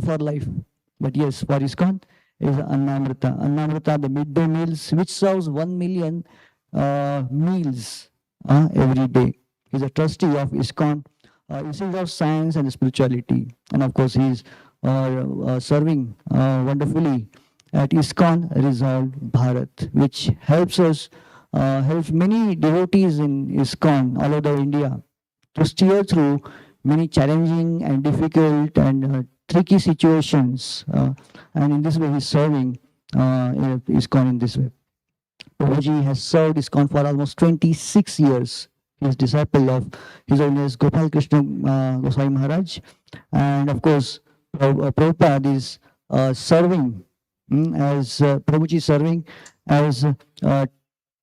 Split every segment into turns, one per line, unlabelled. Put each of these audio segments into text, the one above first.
for life. But yes, for Iskcon is Annamrita. Annamrita, the midday meals, which serves 1 million meals every day. He's a trustee of Iskcon, Institute of Science and Spirituality. And of course, he's serving wonderfully at Iskcon Resolve Bharat, which helps us, helps many devotees in Iskcon all over India to steer through many challenging and difficult and tricky situations. And in this way, he's serving Iskcon in this way. Prabhuji has served Iskcon for almost 26 years. He is disciple of His Holiness Gopal Krishna Goswami Maharaj. And of course, Prabhupada is serving as Prabhuji serving as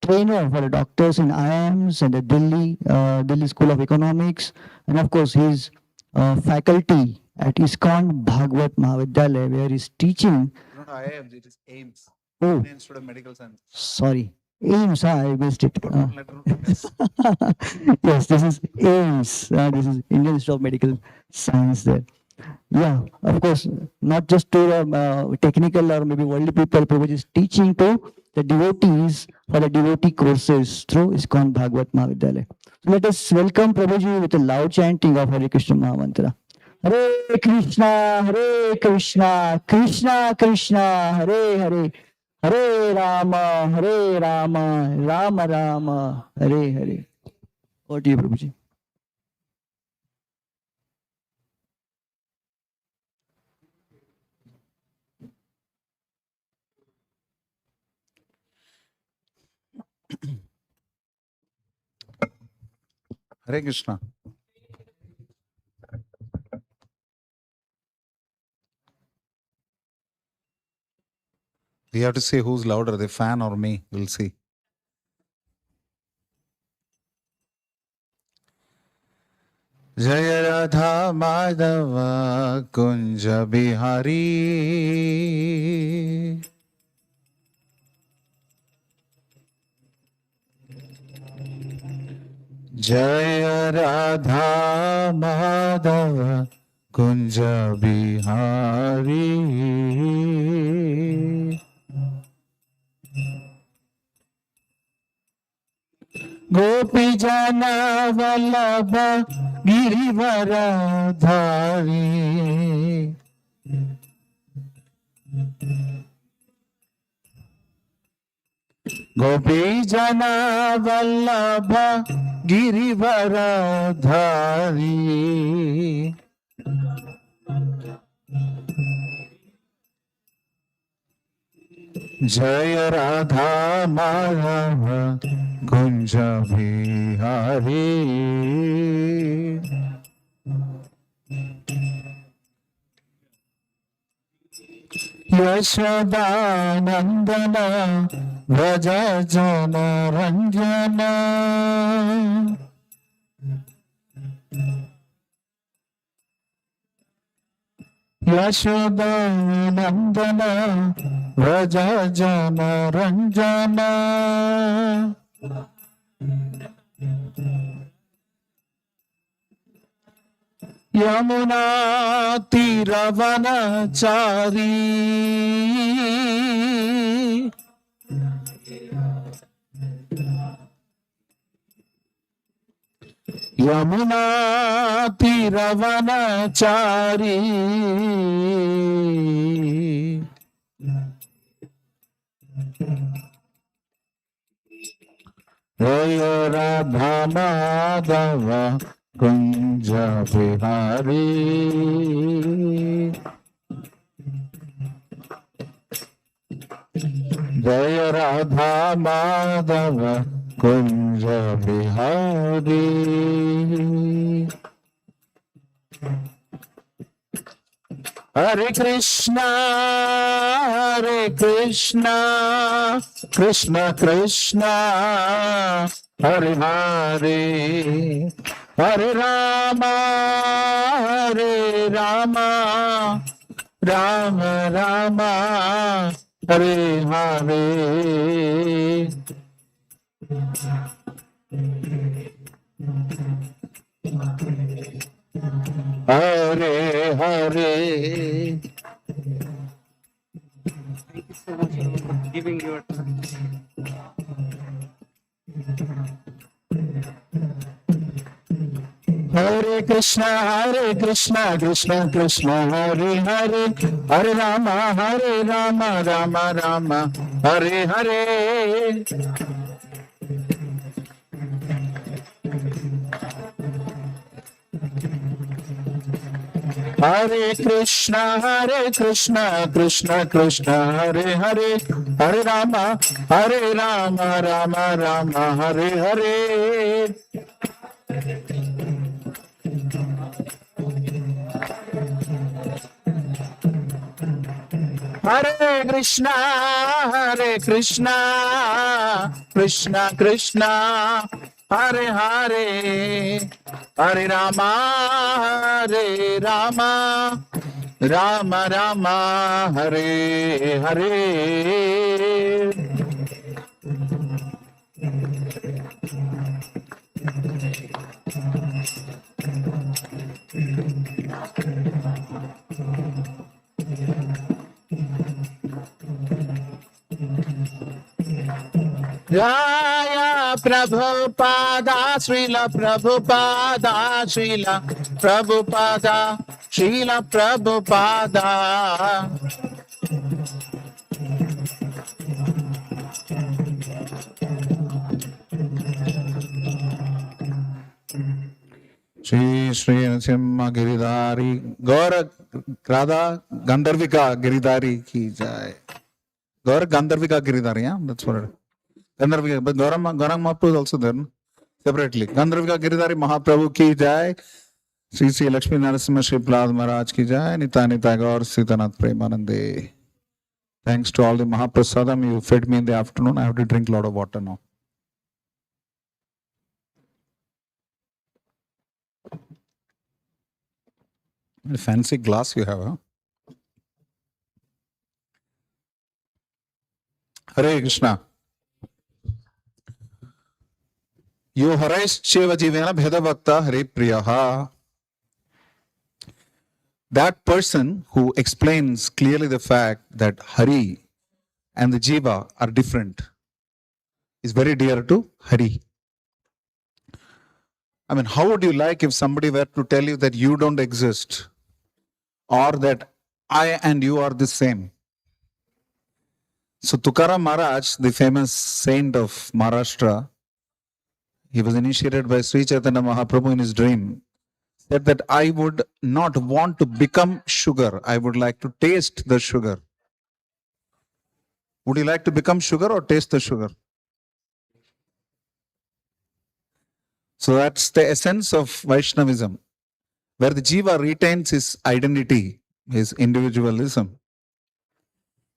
trainer for the doctors in IIMs and the Delhi School of Economics. And of course, he's faculty at Iskcon Bhagwat Mahavidyalaya, where he's teaching.
Not IIMs, it is AIMS.
Oh,
Indian Institute of Medical Science.
sorry. AIMS, I missed it.
Yes.
Yes, this is AIMS. This is Indian Institute of Medical Science there. Yeah, of course, not just to technical or maybe worldly people, Prabhuji is teaching to the devotees for the devotee courses through Iskcon Bhagwat Mahavidyalaya. So let us welcome Prabhuji with a loud chanting of Hare Krishna Mahamantra. Hare Krishna, Krishna Krishna, Hare Hare, Hare Rama, Rama Rama, Hare Hare. Over to you, Prabhuji.
Hare Krishna. We have to see who's louder, the fan or me. We'll see. Jaya Radha Madhava Kunja Bihari. Jaya Radha Madhava Kunja Bihari. Gopi Jana Vallabha Girivaradhari. Gopi Jana Vallabha Girivaradhari. Jaya Radha Madhava Kunja Bihari. Yashoda Nandana Vraja Jana Ranjana. Yashoda Nandana Vraja Jana Ranjana. Yamuna Tiravanachari. Yamuna Tiravanachari. Jaya Radha Madhava Kunja Bihari. Jaya Radha Madhava Kunja Bihari. Hare Krishna, Krishna Krishna, Hare Hare, Hare Rama, Rama Rama, Hare Hare. Hare Hare.
Thank you so much for giving your time.
Hare Krishna, Krishna Krishna, Hare Hare, Hare Rama, Rama Rama, Hare Hare. Hare Krishna, Krishna Krishna, Hare Hare, Hare Rama, Rama Rama, Hare Hare. Hare Krishna, Krishna Krishna, Hare Hare, Hare Rama, Rama Rama, Hare Hare. Jaya Prabhupada, Srila Prabhupada, Srila Prabhupada, Srila Prabhupada. Sri Sri Narasimha Giridhari, Gaura Radha Gandharvika Giridhari ki jai. Gaura Gandharvika Giridhari, yeah, that's what it is. Gandharvika, but Gaurang Mahaprabhu is also there, no? Separately. Gandharvika Giridhari Mahaprabhu ki jai. Sri Sri Lakshmi Narasimha Sri Prahlad Maharaj ki jai. Nitya Nitya Gaur Sitanath Premanande. Thanks to all the Mahaprasadam, you fed me in the afternoon. I have to drink a lot of water now. A fancy glass you have, huh? Hare Krishna. Yo harais cheva jivena bheda bhakta Hare Priyaha. That person who explains clearly the fact that Hari and the Jiva are different is very dear to Hari. I mean, how would you like if somebody were to tell you that you don't exist or that I and you are the same? So Tukaram Maharaj, the famous saint of Maharashtra, he was initiated by Sri Chaitanya Mahaprabhu in his dream, said that I would not want to become sugar. I would like to taste the sugar. Would you like to become sugar or taste the sugar? So that's the essence of Vaishnavism, where the Jiva retains his identity, his individualism,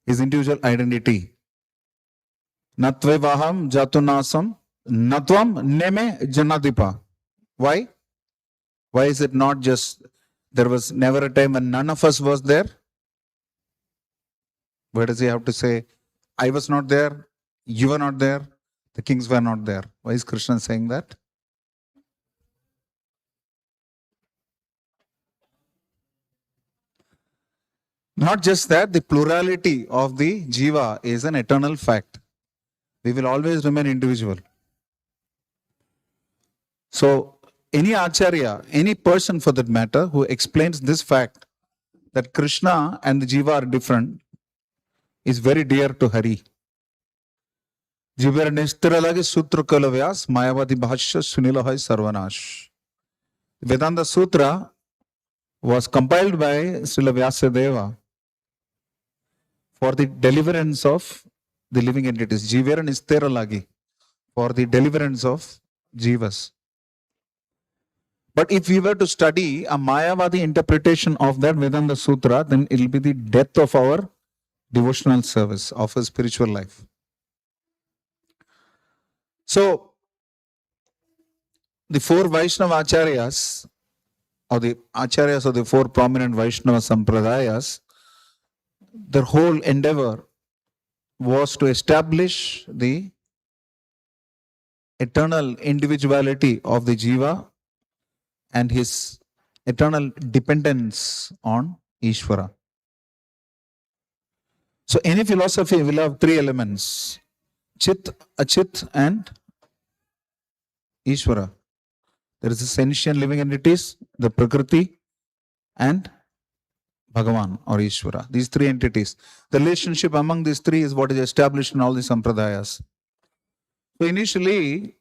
his individual identity. Natvevaham jatunasam natvam neme janadipa. Why? Why is it not just there was never a time when none of us was there? Why does he have to say, I was not there, you were not there, the kings were not there? Why is Krishna saying that? Not just that, the plurality of the Jiva is an eternal fact. We will always remain individual. So, any Acharya, any person for that matter, who explains this fact that Krishna and the Jiva are different is very dear to Hari. Jivar Nistiralagi Sutra Kalavyas Mayavadi Bhashya Sunilahai Sarvanash. Vedanta Sutra was compiled by Srila Vyasadeva for the deliverance of the living entities. Jivara Nistiralagi, for the deliverance of Jivas. But if we were to study a Mayavadi interpretation of that Vedanta Sutra, then it will be the death of our devotional service, of our spiritual life. So, the four Vaishnava Acharyas, or the Acharyas of the four prominent Vaishnava Sampradayas, their whole endeavor was to establish the eternal individuality of the Jiva and his eternal dependence on Ishvara. So any philosophy will have three elements: Chit, Achit, and Ishvara. There is a sentient living entities, the Prakriti, and Bhagavan or Ishvara. These three entities. The relationship among these three is what is established in all the sampradayas. So initially,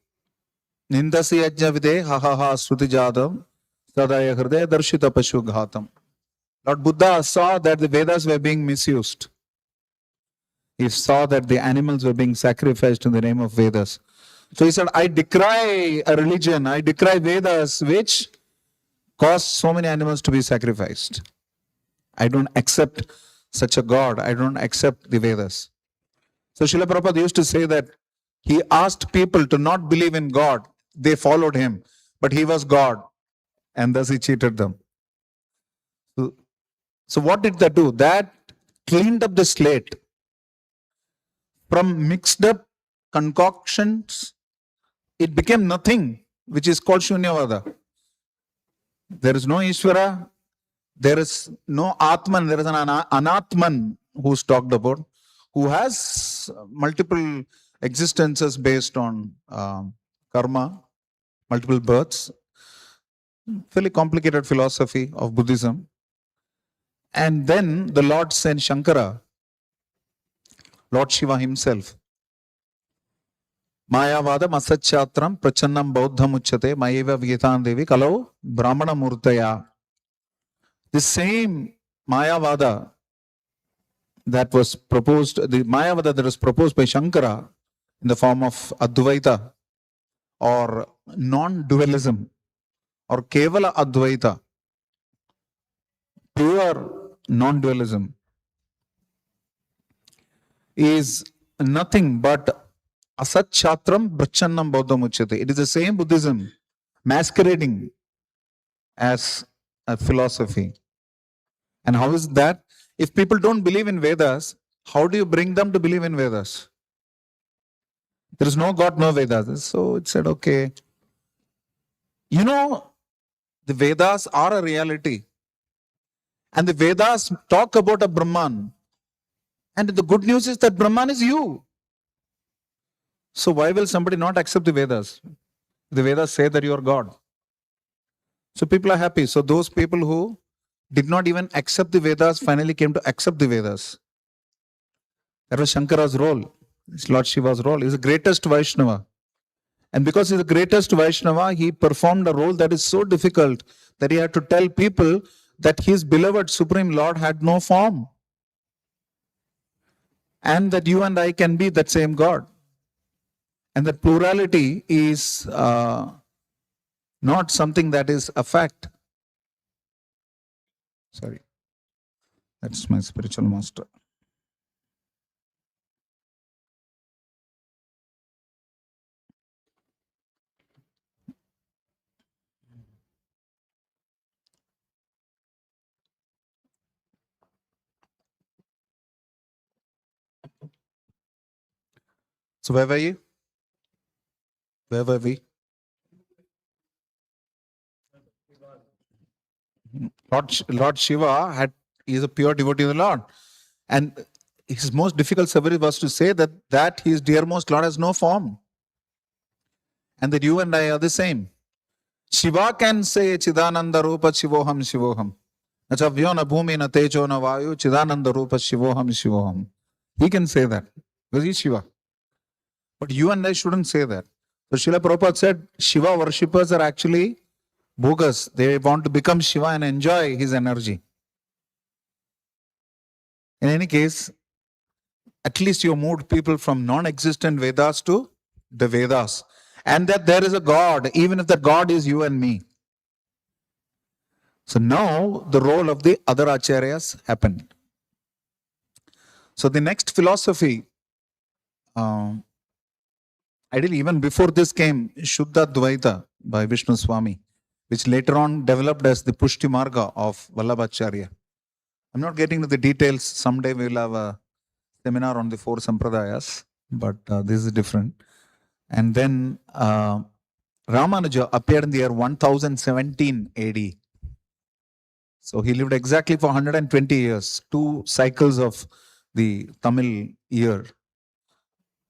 Nindasi yajna vide ha ha ha sruti jadam sadaya hridaya darshita pashu ghatam. Lord Buddha saw that the Vedas were being misused. He saw that the animals were being sacrificed in the name of Vedas. So he said, I decry a religion, I decry Vedas which cause so many animals to be sacrificed. I don't accept such a God. I don't accept the Vedas. So Srila Prabhupada used to say that he asked people to not believe in God. They followed him, but he was God, and thus he cheated them. So what did that do? That cleaned up the slate. From mixed up concoctions, it became nothing, which is called Shunyavada. There is no Ishvara, there is no Atman, there is an Anatman who's talked about, who has multiple existences based on karma, multiple births, fairly complicated philosophy of Buddhism. And then the Lord sent Shankara, Lord Shiva himself. Mayavada masachatram prachannam bauddham uchyate mayeva vigetan devi kalau brahmana murtaya. The same Mayavada that was proposed, the Mayavada that was proposed by Shankara in the form of Advaita or non-dualism or Kevala Advaita, pure non-dualism, is nothing but Asat Chatram Brachannam Bauddham Uchyate. It is the same Buddhism masquerading as a philosophy. And how is that? If people don't believe in Vedas, how do you bring them to believe in Vedas? There is no God, no Vedas. So it said, okay. You know, the Vedas are a reality. And the Vedas talk about a Brahman. And the good news is that Brahman is you. So why will somebody not accept the Vedas? The Vedas say that you are God. So people are happy. So those people who did not even accept the Vedas finally came to accept the Vedas. That was Shankara's role. It's Lord Shiva's role. He's the greatest Vaishnava. And because he's the greatest Vaishnava, he performed a role that is so difficult that he had to tell people that his beloved Supreme Lord had no form. And that you and I can be that same God. And that plurality is not something that is a fact. Sorry. That's my spiritual master. So where were you? Where were we? Lord Shiva is a pure devotee of the Lord. And his most difficult service was to say that his dearmost Lord has no form. And that you and I are the same. Shiva can say Chidananda Rupa Shivoham Shivoham. Nachavyo na bhumi na tejo na vayu Chidananda Rupa Shivoham Shivoham. He can say that because he's Shiva. But you and I shouldn't say that. So Srila Prabhupada said Shiva worshippers are actually bogus. They want to become Shiva and enjoy his energy. In any case, at least you moved people from non-existent Vedas to the Vedas. And that there is a God, even if the God is you and me. So now the role of the other acharyas happened. So the next philosophy, ideally even before this came Shuddha Dvaita by Vishnu Swami, which later on developed as the Pushti Marga of Vallabhacharya. I'm not getting into the details. Someday we will have a seminar on the four sampradayas, but this is different. And then Ramanuja appeared in the year 1017 AD. So he lived exactly for 120 years, 2 cycles of the Tamil year.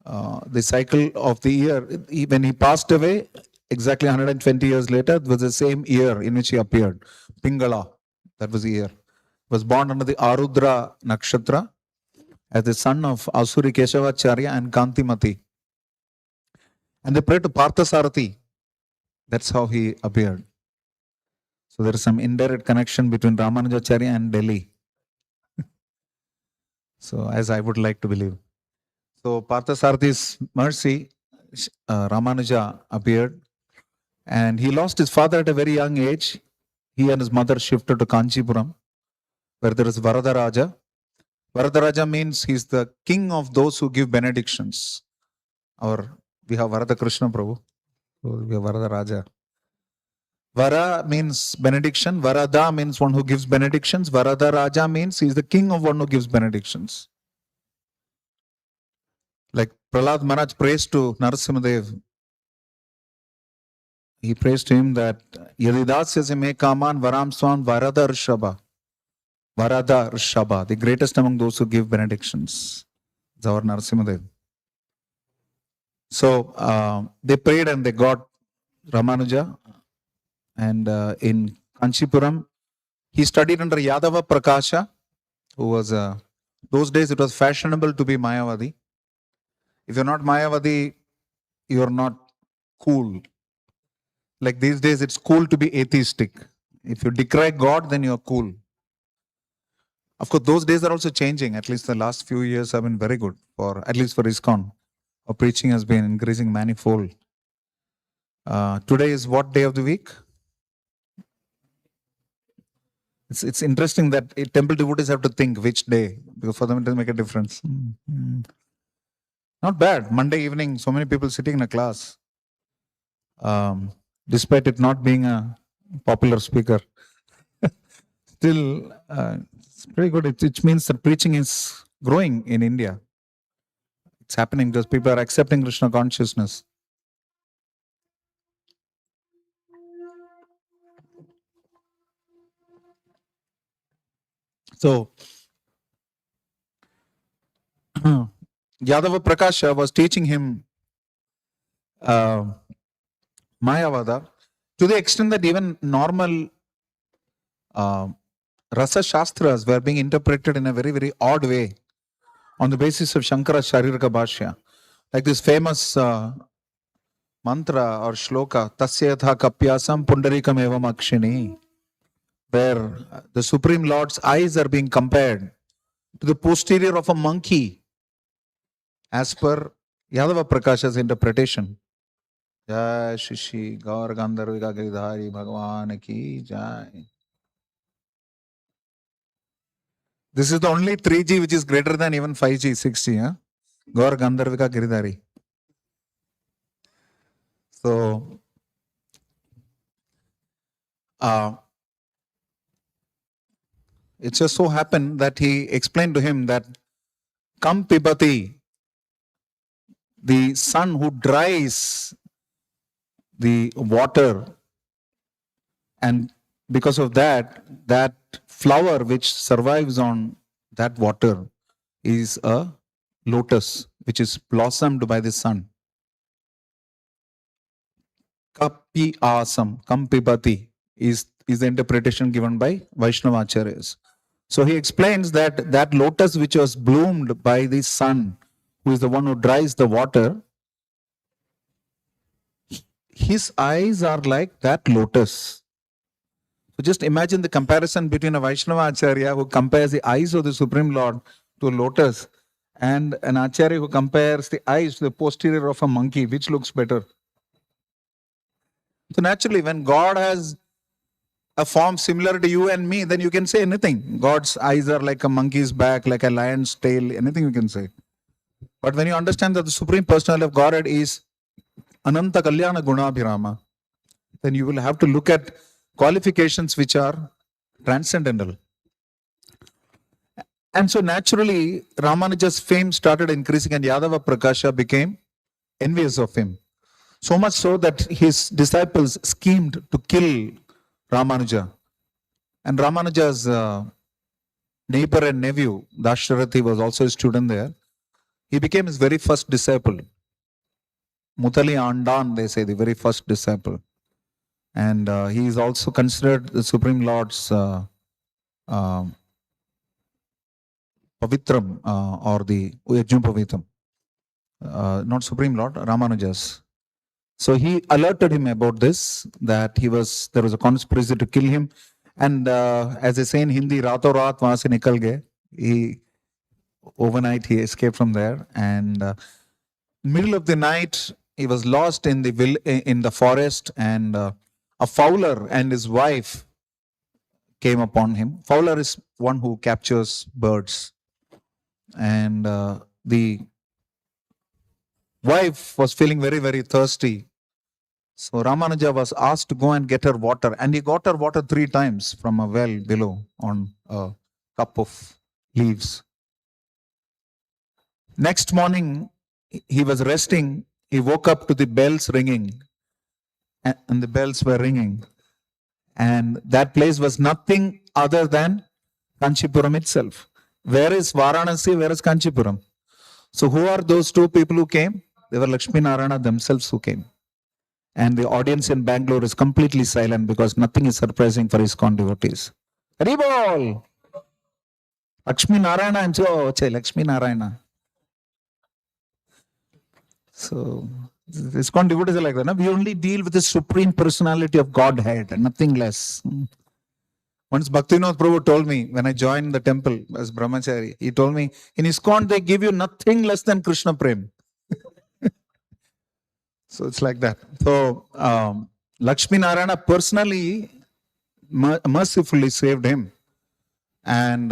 The cycle of the year, when he passed away, exactly 120 years later, it was the same year in which he appeared. Pingala, that was the year. He was born under the Arudra Nakshatra as the son of Asuri Keshavacharya and Kantimati. And they prayed to Parthasarathi. That's how he appeared. So there is some indirect connection between Ramanujacharya and Delhi. So as I would like to believe. So Parthasarathis mercy, Ramanuja appeared, and he lost his father at a very young age. He and his mother shifted to Kanchipuram, where there is Varadaraja. Varadaraja means he's the king of those who give benedictions. We have Varada Krishna Prabhu, so we have Varadaraja. Vara means benediction. Varada means one who gives benedictions. Varadaraja means he's the king of one who gives benedictions. Like Prahlad Maharaj prays to Narasimha Dev. He prays to him that Yadidasya me kaman varam swan varada rishaba. Varada rishaba, the greatest among those who give benedictions. It's our Narasimha Dev. So they prayed and they got Ramanuja. And in Kanchipuram, he studied under Yadava Prakasha, who was, those days it was fashionable to be Mayavadi. If you're not Mayavadi, you're not cool. Like these days, it's cool to be atheistic. If you decry God, then you're cool. Of course, those days are also changing. At least the last few years have been very good, at least for Iskcon. Our preaching has been increasing manifold. Today is what day of the week? It's interesting that temple devotees have to think which day, because for them it doesn't make a difference. Not bad. Monday evening, so many people sitting in a class, despite it not being a popular speaker. Still, it's pretty good. It means that preaching is growing in India. It's happening because people are accepting Krishna consciousness. So, Yadava Prakasha was teaching him Mayavada to the extent that even normal Rasa Shastras were being interpreted in a very, very odd way on the basis of Shankara Shariraka Bhashya. Like this famous mantra or shloka, Tasya Yatha Kapyasam Pundarikam Evam Akshini, where the Supreme Lord's eyes are being compared to the posterior of a monkey, as per Yadava Prakasha's interpretation. Jai Sri Sri Gandharvika Giridhari Bhagavan Ki Jai. This is the only 3G which is greater than even 5G, 6G. Huh? Gaur Gandharvika Giridhari. So, it just so happened that he explained to him that Kam Pibati, the sun who dries the water, and because of that flower which survives on that water is a lotus which is blossomed by the sun. Kapi asam, Kampipati is the interpretation given by Vaishnavacharyas. So he explains that lotus which was bloomed by the sun, who is the one who dries the water, his eyes are like that lotus. So just imagine the comparison between a Vaishnava Acharya who compares the eyes of the Supreme Lord to a lotus, and an Acharya who compares the eyes to the posterior of a monkey. Which looks better? So naturally, when God has a form similar to you and me, then you can say anything. God's eyes are like a monkey's back, like a lion's tail, anything you can say. But when you understand that the Supreme Personality of Godhead is Ananta Kalyana Gunabhirama, then you will have to look at qualifications which are transcendental. And so naturally, Ramanuja's fame started increasing and Yadava Prakasha became envious of him. So much so that his disciples schemed to kill Ramanuja. And Ramanuja's neighbor and nephew, Dasharathi, was also a student there. He became his very first disciple. Mutali Andan, they say, the very first disciple. And he is also considered the Supreme Lord's Pavitram or the Yajnapavitam. Not Supreme Lord, Ramanujas. So he alerted him about this, that there was a conspiracy to kill him. And as they say in Hindi, Rato Raat wahan se nikal gaye. Overnight he escaped from there. And middle of the night, he was lost in the forest, and a fowler and his wife came upon him. Fowler is one who captures birds. And the wife was feeling very, very thirsty. So Ramanuja was asked to go and get her water. And he got her water 3 times from a well below on a cup of leaves. Next morning, he was resting. He woke up to the bells ringing. And the bells were ringing. And that place was nothing other than Kanchipuram itself. Where is Varanasi? Where is Kanchipuram? So who are those 2 people who came? They were Lakshmi Narayana themselves who came. And the audience in Bengaluru is completely silent because nothing is surprising for Iskcon devotees. Haribol! Lakshmi Narayana and Lakshmi Narayana. So Iskcon devotees are like that. No? We only deal with the supreme personality of Godhead and nothing less. Once Bhaktivinoda Prabhu told me, when I joined the temple as Brahmachari, he told me, in Iskcon they give you nothing less than Krishna Prem. So it's like that. So Lakshmi Narayana personally, mercifully saved him. And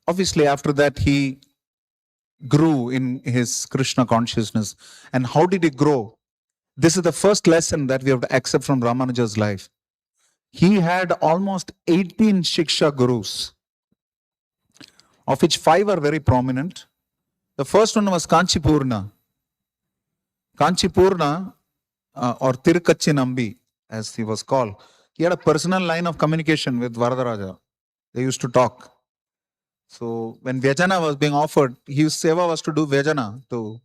obviously after that he grew in his Krishna consciousness. And how did he grow? This is the first lesson that we have to accept from Ramanuja's life. He had almost 18 Shiksha Gurus, of which 5 are very prominent. The first one was Kanchipurna. Kanchipurna, or Tirukachinambi, as he was called. He had a personal line of communication with Varadaraja. They used to talk. So when Vyajana was being offered, his seva was to do Vyajana, to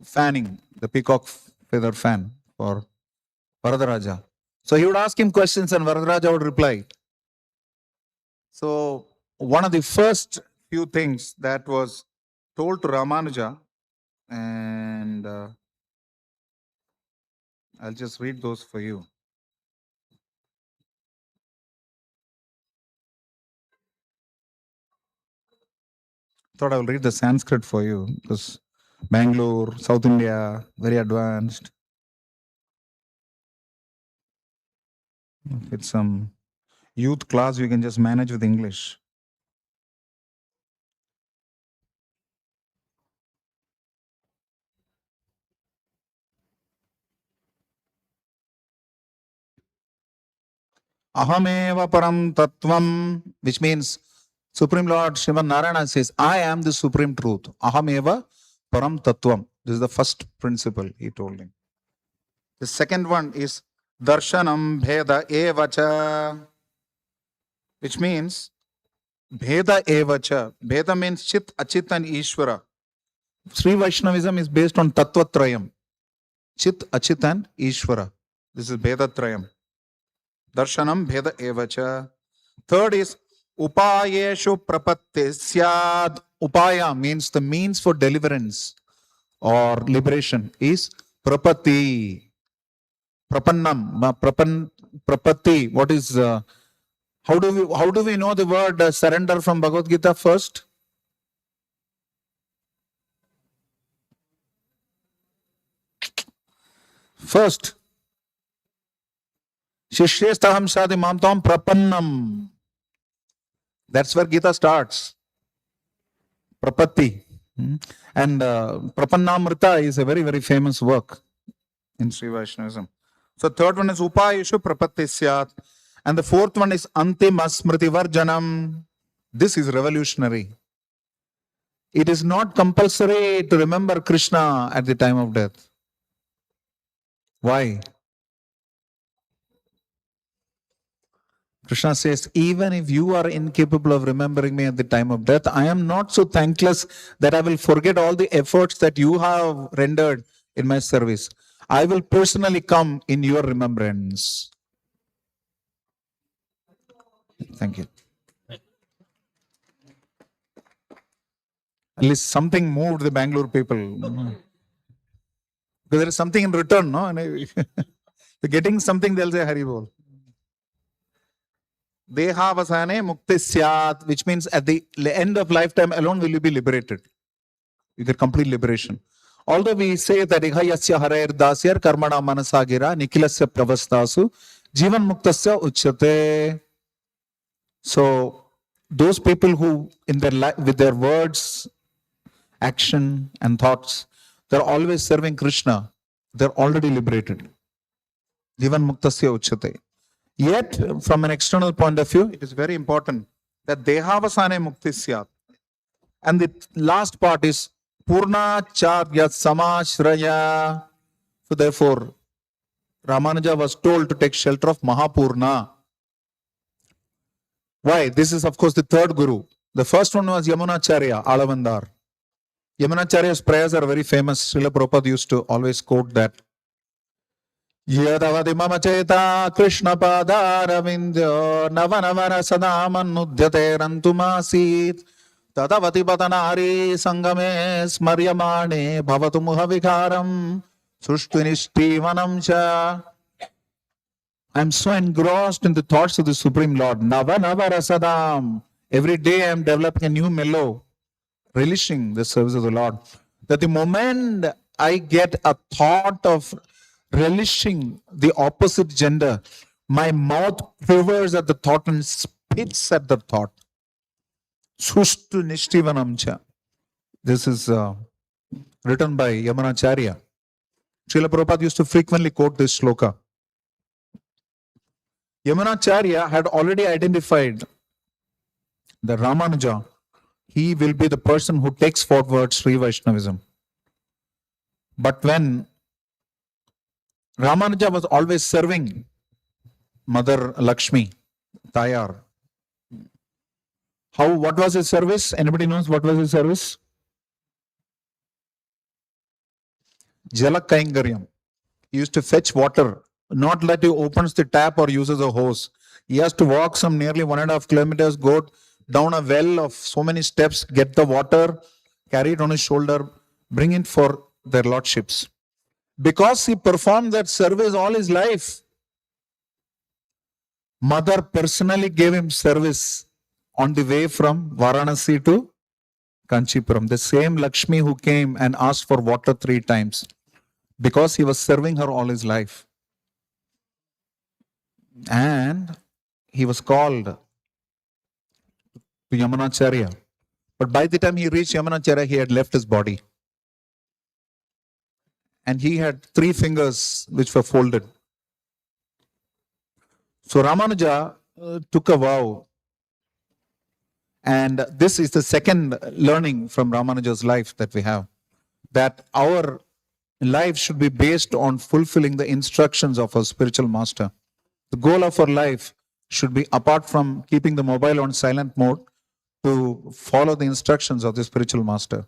fanning, the peacock feather fan for Varadaraja. So he would ask him questions and Varadaraja would reply. So one of the first few things that was told to Ramanuja, and I'll just read those for you. Thought I will read the Sanskrit for you, because Bangalore, South India, very advanced. If it's some youth class, you can just manage with English. Ahameva param tattvam, which means Supreme Lord Sriman Narayana says, I am the supreme truth. Ahameva param tattvam. This is the first principle he told him. The second one is darshanam bheda evacha, which means bheda evacha. Bheda means chit, achit and Ishvara. Sri Vaishnavism is based on Tattvatrayam. Chit, achit and Ishvara. This is Bhedatrayam. Darshanam bheda evacha. Third is upayeshu prapatte syad. Upaya means the means for deliverance or liberation is prapatti. Prapannam. Prapatti. What is how do we know the word surrender from Bhagavad Gita first? First, Shishyestaham Shadi Mamtam Prapannam. That's where Gita starts. Prapatti. And Prapannamrita is a very, very famous work in Sri Vaishnavism. So third one is Upayeshu Prapatti Syat. And the fourth one is Antima Smriti Varjanam. This is revolutionary. It is not compulsory to remember Krishna at the time of death. Why? Krishna says, even if you are incapable of remembering me at the time of death, I am not so thankless that I will forget all the efforts that you have rendered in my service. I will personally come in your remembrance. Thank you. At least something moved the Bangalore people. Because there is something in return, no? And you're getting something, they'll say Hari Bol. Dehavasane mukti syat, which means at the end of lifetime alone will you be liberated. You get complete liberation. Although we say that ihayasya harair dasyar karmana manasagira nikilasya pravastasu jivan muktasya uchyate. So those people who in their life, with their words, action and thoughts, they're always serving Krishna, they're already liberated. Jivan muktasya uchyate. Yet, from an external point of view, it is very important that dehavasane mukti syat. And the last part is purna charya samashraya. So therefore, Ramanuja was told to take shelter of Mahapurna. Why? This is of course the third guru. The first one was Yamunacharya, Alavandar. Yamunacharya's prayers are very famous. Srila Prabhupada used to always quote that. Yadavadi mama cheta Krishna padarabindyo navanavara sadamanudhyate rantumasit tadavati patanari sangame smaryamane bhavatu muhavikaram sushtunishtivanam cha. I am so engrossed in the thoughts of the Supreme Lord. Navanavara sadam. Every day I am developing a new mellow, relishing the service of the Lord. That the moment I get a thought of relishing the opposite gender, my mouth quivers at the thought and spits at the thought. Sushtu nishtivanamcha. This is written by Yamunacharya. Srila Prabhupada used to frequently quote this shloka. Yamunacharya had already identified that Ramanuja, he will be the person who takes forward Sri Vaishnavism. But when Ramanuja was always serving Mother Lakshmi, Tayar. What was his service? Anybody knows what was his service? Jalakaingaryam. He used to fetch water, not that he opens the tap or uses a hose. He has to walk some nearly 1.5 kilometers, go down a well of so many steps, get the water, carry it on his shoulder, bring it for their lordships. Because he performed that service all his life, Mother personally gave him service on the way from Varanasi to Kanchipuram. The same Lakshmi who came and asked for water 3 times. Because he was serving her all his life. And he was called to Yamunacharya. But by the time he reached Yamunacharya, he had left his body. And he had 3 fingers which were folded. So Ramanuja took a vow. And this is the second learning from Ramanuja's life that we have. That our life should be based on fulfilling the instructions of our spiritual master. The goal of our life should be, apart from keeping the mobile on silent mode, to follow the instructions of the spiritual master.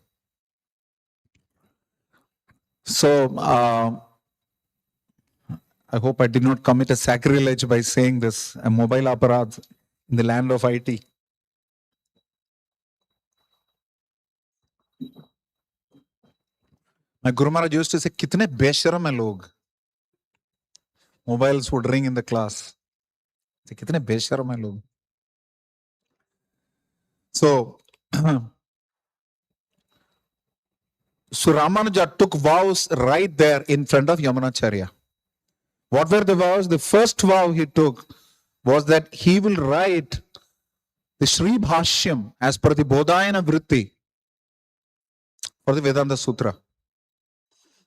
So, I hope I did not commit a sacrilege by saying this, a mobile aparat in the land of IT. My Guru Maharaj used to say, kitne besharam hai log. Mobiles would ring in the class. Say, kitne besharam hai log. So Ramanuja took vows right there in front of Yamunacharya. What were the vows? The first vow he took was that he will write the Sri Bhashyam as per the Bodhayana Vritti for the Vedanta Sutra.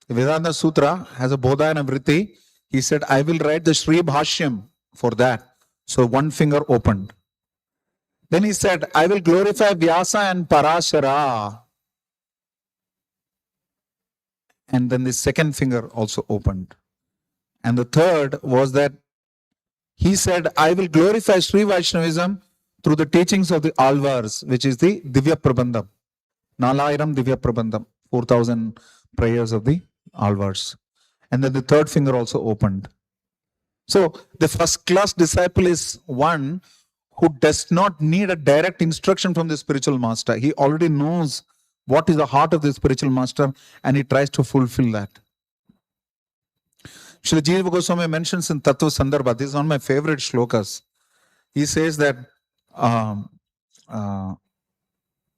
The Vedanta Sutra has a Bodhayana Vritti. He said, I will write the Sri Bhashyam for that. So 1 finger opened. Then he said, I will glorify Vyasa and Parashara. And then the 2nd finger also opened. And the third was that He said, I will glorify Sri Vaishnavism through the teachings of the Alvars, which is the Divya Prabandham. Nalairam Divya Prabandham, 4,000 prayers of the Alvars. And then the third finger also opened. So the first class disciple is one who does not need a direct instruction from the spiritual master. He already knows what is the heart of the spiritual master and he tries to fulfill that. Srila Jiva Goswami mentions in Tattva Sandarbha, this is one of my favorite shlokas. He says that Haro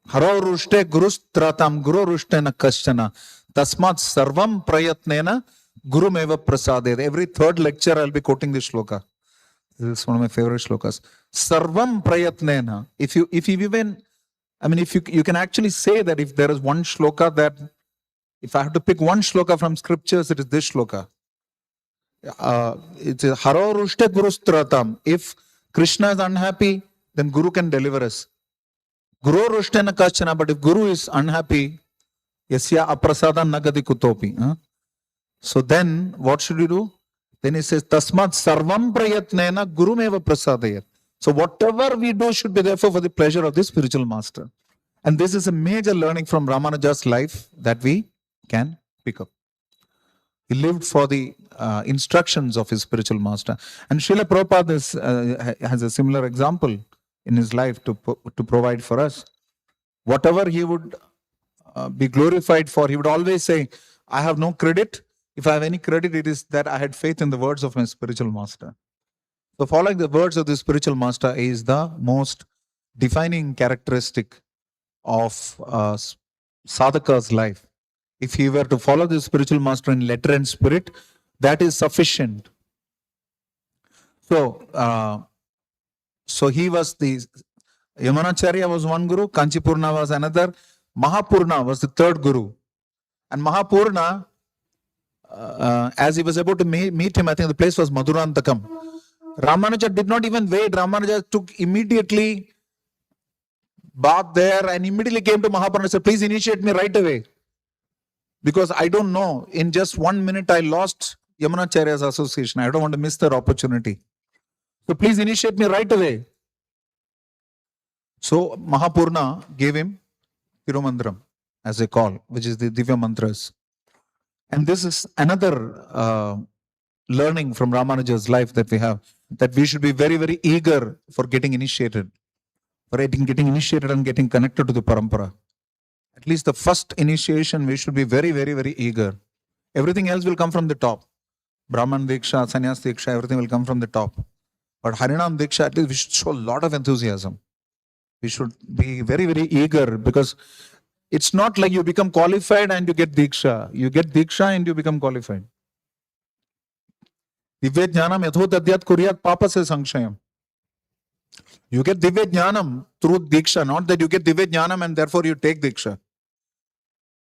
rushte gurustratam guru rushtena kaschana tasmat sarvam prayatnena gurumeva prasaded. Every third lecture I'll be quoting this shloka. This is one of my favorite shlokas. Sarvam prayatnena. If you even, I mean, if you can actually say that if there is one shloka that, if I have to pick one shloka from scriptures, it is this shloka. It's a Haro rushte gurustratam. If Krishna is unhappy, then Guru can deliver us. Guru rushtena kachana, but if Guru is unhappy, yasya aprasada nagadi kutopi. So then, what should we do? Then he says, Tasmat sarvam prayatnena gurumeva prasadayat. So whatever we do should be therefore for the pleasure of the spiritual master. And this is a major learning from Ramanuja's life that we can pick up. He lived for the instructions of his spiritual master. And Srila Prabhupada has a similar example in his life to provide for us. Whatever he would be glorified for, he would always say, I have no credit. If I have any credit, it is that I had faith in the words of my spiritual master. So following the words of the spiritual master is the most defining characteristic of sadhaka's life. If he were to follow the spiritual master in letter and spirit, that is sufficient. So, he was the Ramanujacharya was one guru, Kanchipurna was another, Mahapurna was the third guru. And Mahapurna, as he was about to meet him, I think the place was Madurantakam. Ramanuja did not even wait. Ramanuja took immediately bath there and immediately came to Mahapurna and said, please initiate me right away. Because I don't know, in just 1 minute I lost Yamunacharya's association. I don't want to miss that opportunity. So please initiate me right away. So Mahapurna gave him Tirumandram as a call, which is the Divya Mantras. And this is another learning from Ramanuja's life that we have, that we should be very, very eager for getting initiated, and getting connected to the parampara. At least the first initiation, we should be very, very, very eager. Everything else will come from the top. Brahman Diksha, Sannyas Diksha, everything will come from the top. But Harinam Diksha, at least we should show a lot of enthusiasm. We should be very, very eager, because it's not like you become qualified and you get Diksha. You get Diksha and you become qualified. Divya Jnanam yatho tadyat kuryat papa se sankshayam. You get Divya Jnanam through Diksha, not that you get Divya Jnanam and therefore you take Diksha.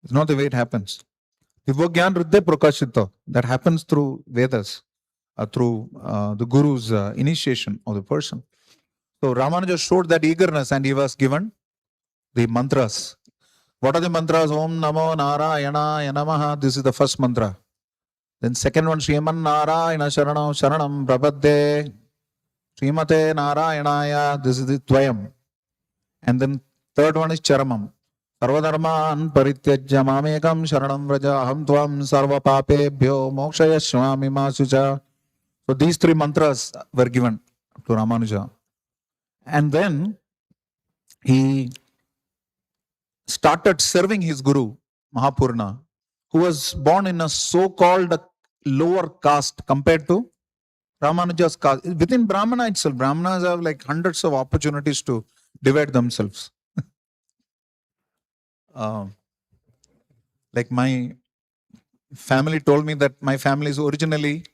It's not the way it happens. Divya Jnan Riddhe Prakashita. That happens through Vedas, through the Guru's initiation of the person. So Ramanuja showed that eagerness and he was given the mantras. What are the mantras? Om Namo Narayana Namaha. This is the first mantra. Then second one, Sriman Narayana Sharanam Prabhadde. Srimate Narayanaya. This is the Tvayam. And then third one is Charamam. Sarvadharman Parityajya Mamekam Sharanam Vraja Aham Tvam Sarva Papebhyo Mokshaya Swami Masucha. So these three mantras were given to Ramanuja. And then he started serving his guru, Mahapurna, who was born in a so-called lower caste compared to Ramanuja's caste. Within Brahmana itself, Brahmanas have like hundreds of opportunities to divide themselves. Like my family told me that my family is originally,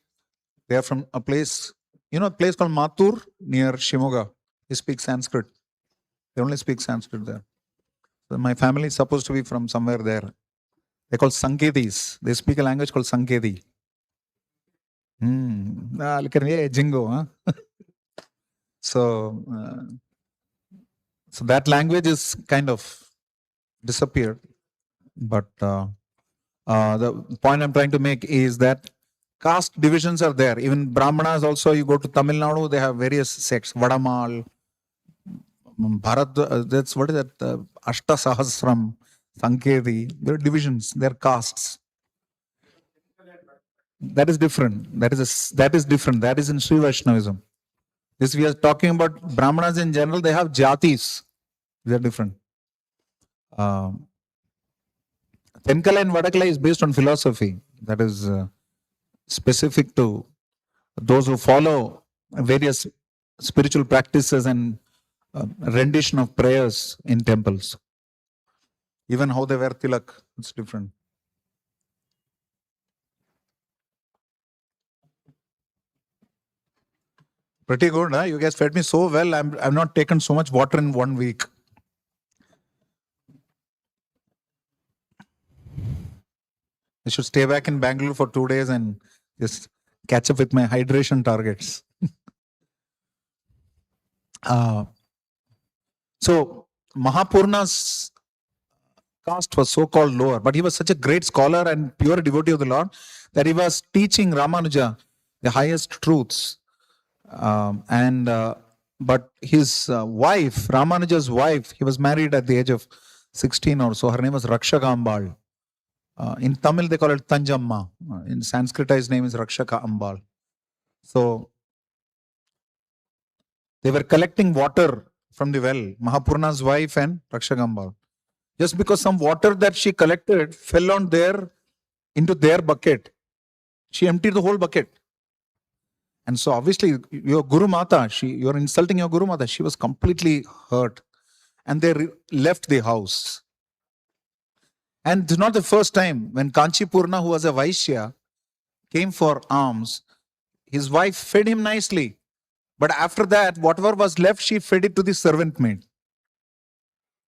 they are from a place, a place called Mathur near Shimoga. They speak Sanskrit. They only speak Sanskrit there. So my family is supposed to be from somewhere there. They're called Sankedis. They speak a language called Sankedi. Look at me, jingo, huh? So that language is kind of disappeared. But the point I'm trying to make is that caste divisions are there. Even Brahmanas also, you go to Tamil Nadu, they have various sects. Vadamal, Bharat, that's what is that? Ashta Sahasram, Sankedi. There are divisions, there are castes. That is different. That is different. That is in Sri Vaishnavism. This we are talking about Brahmanas in general, they have jatis. They are different. Tenkala and Vadakala is based on philosophy. That is specific to those who follow various spiritual practices and rendition of prayers in temples. Even how they wear tilak, it's different. Pretty good, huh? You guys fed me so well. I've not taken so much water in 1 week. I should stay back in Bengaluru for 2 days and just catch up with my hydration targets. So Mahapurna's caste was so-called lower, but he was such a great scholar and pure devotee of the Lord that he was teaching Ramanuja the highest truths. But his wife, Ramanuja's wife, he was married at the age of 16 or so. Her name was Rakshaka Ambal. In Tamil, they call it Tanjamma. In Sanskrit, his name is Rakshaka Ambal. So they were collecting water from the well, Mahapurna's wife and Rakshaka Ambal. Just because some water that she collected fell on into their bucket, she emptied the whole bucket. And so obviously your Guru Mata, you're insulting your Guru Mata. She was completely hurt. And they left the house. And it's not the first time when Kanchipurna, who was a Vaishya, came for alms, his wife fed him nicely. But after that, whatever was left, she fed it to the servant maid.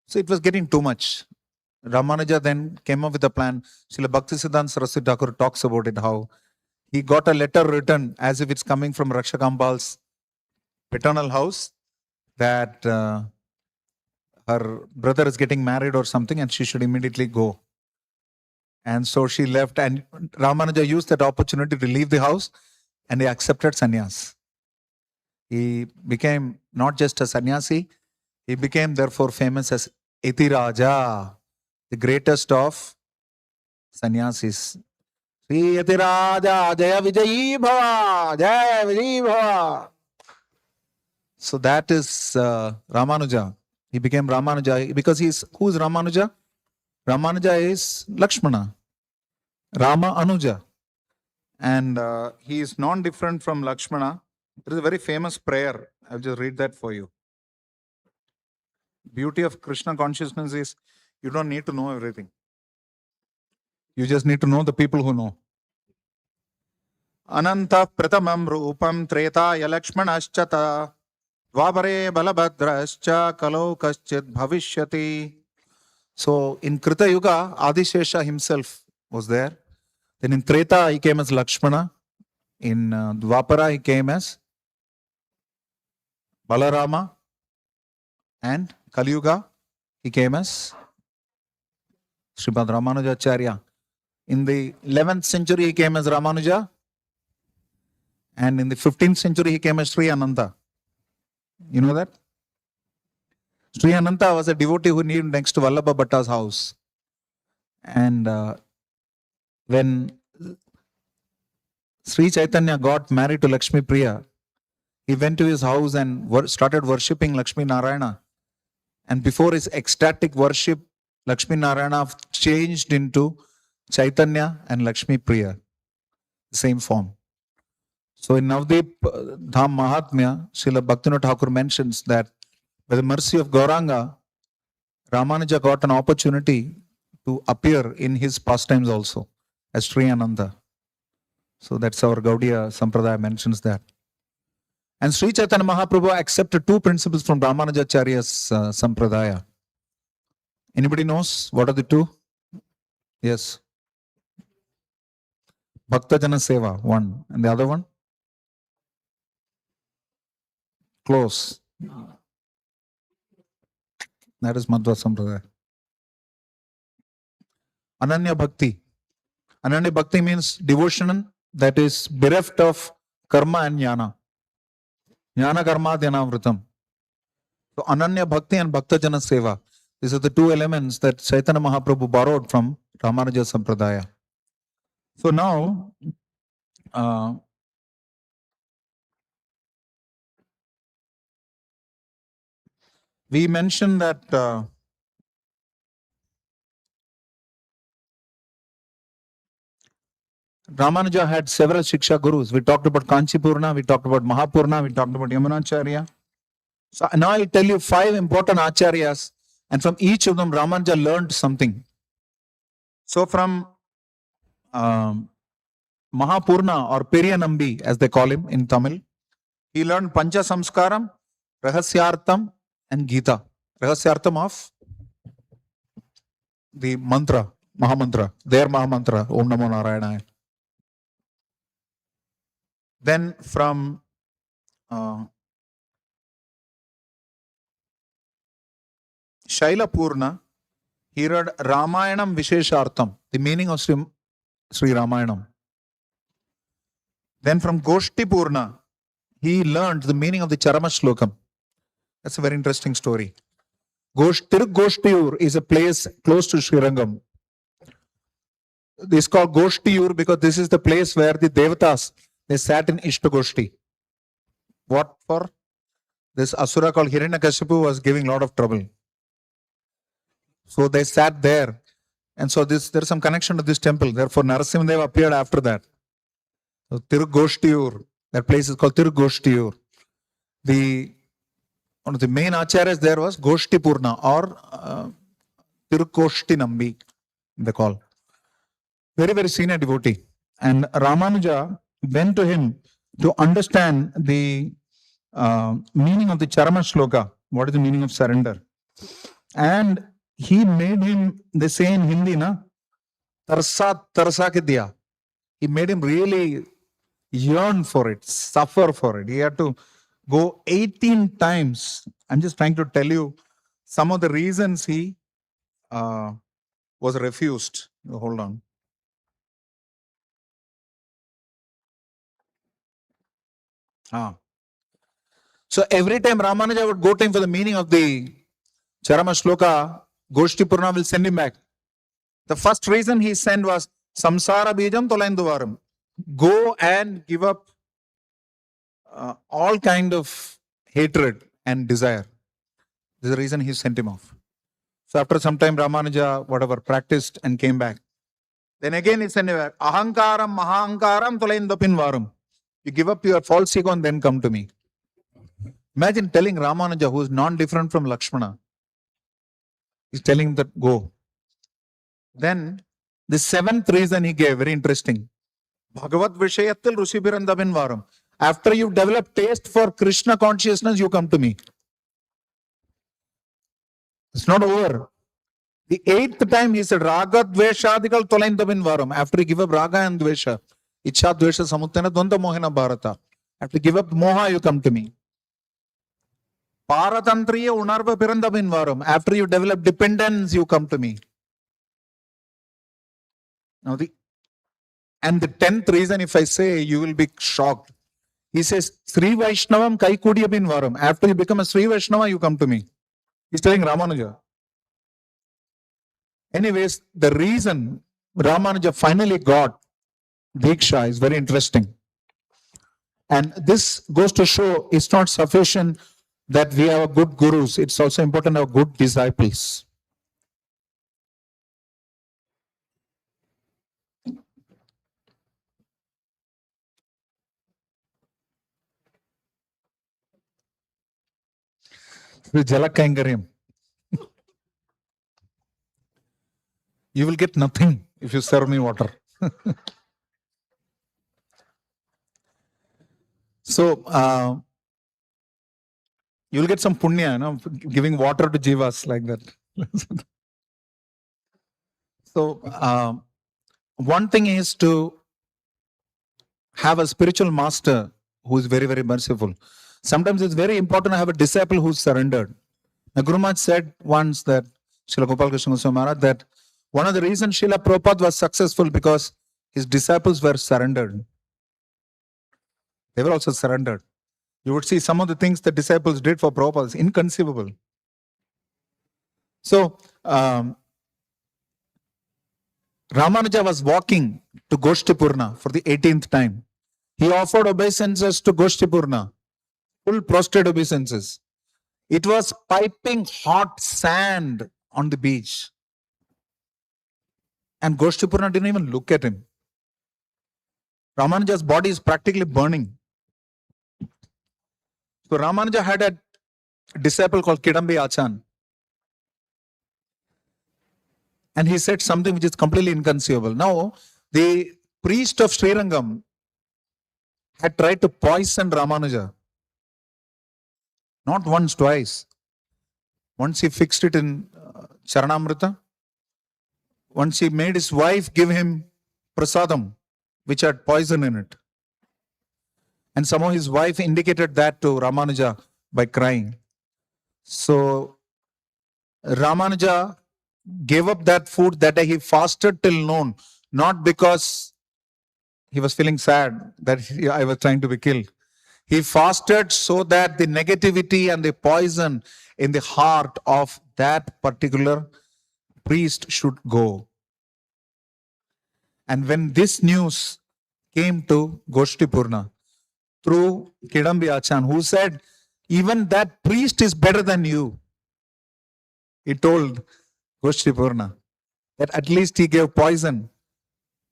So it was getting too much. Ramanuja then came up with a plan. Srila Bhaktisiddhanta Saraswati Thakur talks about it, how he got a letter written as if it's coming from Rakshakambal's paternal house that her brother is getting married or something and she should immediately go. And so she left, and Ramanuja used that opportunity to leave the house and he accepted sannyas. He became not just a sannyasi, he became therefore famous as Yatiraja, the greatest of sannyasis. Sri Yatiraja, Jaya Vijayi Bhava, Jaya Vijayi Bhava. So that is Ramanuja. He became Ramanuja because who is Ramanuja? Ramanuja is Lakshmana, Rama Anuja. And he is non-different from Lakshmana. There is a very famous prayer. I'll just read that for you. Beauty of Krishna consciousness is you don't need to know everything. You just need to know the people who know. Ananta pratamam rupam tretaya lakshmanashchata dvapare balabhadrascha kalo kaschit bhavishyati. So in Krita Yuga, Adishesha himself was there. Then in Treta, he came as Lakshmana. In Dvapara, he came as Balarama. And Kali Yuga, he came as Srimad Ramanujacharya. In the 11th century, he came as Ramanuja. And in the 15th century, he came as Sri Ananta. You know that? Sri Ananta was a devotee who lived next to Vallabha Bhatta's house. And when Sri Chaitanya got married to Lakshmi Priya, he went to his house and started worshipping Lakshmi Narayana. And before his ecstatic worship, Lakshmi Narayana changed into Chaitanya and Lakshmi Priya, same form. So in Navdeep Dham Mahatmya, Srila Bhaktivinoda Thakur mentions that by the mercy of Gauranga, Ramanuja got an opportunity to appear in his pastimes also as Sri Ananda. So that's our Gaudiya Sampradaya mentions that. And Sri Chaitanya Mahaprabhu accepted two principles from Ramanujacharya's Sampradaya. Anybody knows what are the two? Yes. Bhakta Jana Seva, one. And the other one? Close. That is Madhva Sampradaya. Ananya Bhakti. Ananya Bhakti means devotion that is bereft of karma and jnana. Jnana karma dhyanavritam. So Ananya Bhakti and Bhakta Jana Seva. These are the two elements that Chaitanya Mahaprabhu borrowed from Ramanuja Sampradaya. So now, we mentioned that Ramanuja had several Shiksha Gurus. We talked about Kanchipurna, we talked about Mahapurna, we talked about Yamunacharya. So now I'll tell you 5 important Acharyas, and from each of them Ramanuja learned something. So from Mahapurna or Periyanambi, as they call him in Tamil, he learned Pancha Samskaram, Rahasyartham and Gita. Rahasyartham of the mantra, Mahamantra, their Mahamantra, Om Namo Narayana. Then from Shailapurna, he read Ramayanam Visheshartham, the meaning of Sri Ramayanam. Then from Goshtipurna, he learned the meaning of the Charama Shlokam. That's a very interesting story. Tirugoshtiyur is a place close to Srirangam. This is called Goshtiyur because this is the place where the Devatas, they sat in Ishtagoshti. What for? This Asura called Hiranyakashipu was giving a lot of trouble. So they sat there. And so there's some connection to this temple. Therefore, Narasimha Deva appeared after that. So Tirugoshtiyur, that place is called Tirugoshtiyur. One of the main acharyas there was Goshtipurna or Tirukoshtinambi, they call. Very, very senior devotee. And Ramanuja went to him to understand the meaning of the Charama Shloka. What is the meaning of surrender? And he made him, they say in Hindi, na, tarsa ke diya. He made him really yearn for it, suffer for it. He had to go 18 times. I'm just trying to tell you some of the reasons he was refused. Hold on. So every time Ramanuja would go to him for the meaning of the Charama Shloka, Goshtipurna will send him back. The first reason he sent was Samsara Bijam Tolainduvaram. Go and give up all kind of hatred and desire. This is the reason he sent him off. So after some time, Ramanuja, whatever, practiced and came back. Then again he sent him back. Ahankaram, Mahankaram, Tolaindapinvaram. You give up your false ego and then come to me. Imagine telling Ramanuja, who is non-different from Lakshmana, he's telling him that go. Then the 7th reason he gave, very interesting. Bhagavad Vishayatil Rushibirandabinvaram. After you develop taste for Krishna consciousness, you come to me. It's not over. The 8th time he said, Raga Dveshadikal Tolaindabinvaram. After you give up Raga and Dvesha, Ichha Dvesha Samuttana Dvanda Mohina Bharata. After you give up Moha, you come to me. Paratantriya Unarva Pirandabinvaram. After you develop dependence, you come to me. Now the 10th reason, if I say, you will be shocked. He says, Sri Vaishnavam Kaikudiyabinvaram. After you become a Sri Vaishnava, you come to me. He's telling Ramanuja. Anyways, the reason Ramanuja finally got Diksha is very interesting. And this goes to show it's not sufficient that we have good gurus. It's also important to have good disciples. Jalakaingaryam. You will get nothing if you serve me water. So, you will get some punya, giving water to jivas like that. So, one thing is to have a spiritual master who is very, very merciful. Sometimes it's very important to have a disciple who's surrendered. Now, Guru Maharaj said once that, Srila Gopal Krishna Goswami Maharaj, that one of the reasons Srila Prabhupada was successful because his disciples were surrendered. They were also surrendered. You would see some of the things the disciples did for Prabhupada is inconceivable. So, Ramanuja was walking to Goshtipurna for the 18th time. He offered obeisances to Goshtipurna, full prostrate obeisances. It was piping hot sand on the beach. And Goshtipurna didn't even look at him. Ramanuja's body is practically burning. So Ramanuja had a disciple called Kidambi Achan. And he said something which is completely inconceivable. Now, the priest of Srirangam had tried to poison Ramanuja. Not once, twice. Once he fixed it in Charanamrita. Once he made his wife give him prasadam, which had poison in it. And somehow his wife indicated that to Ramanuja by crying. So Ramanuja gave up that food that day. He fasted till noon, not because he was feeling sad that I was trying to be killed. He fasted so that the negativity and the poison in the heart of that particular priest should go. And when this news came to Goshtipurna through Kidambi Achan, who said, even that priest is better than you. He told Goshtipurna that at least he gave poison,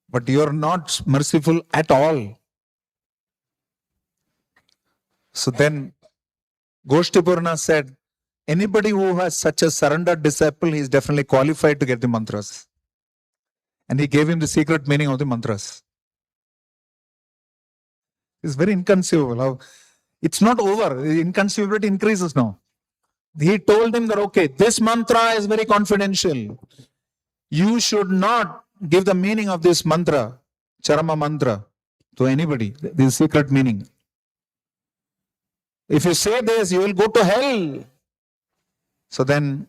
but you are not merciful at all. So then Goshtipurna said, anybody who has such a surrendered disciple, he is definitely qualified to get the mantras. And he gave him the secret meaning of the mantras. It's very inconceivable. It's not over. The inconceivability increases now. He told him that, okay, this mantra is very confidential. You should not give the meaning of this mantra, Charama mantra, to anybody. This secret meaning. If you say this, you will go to hell. So then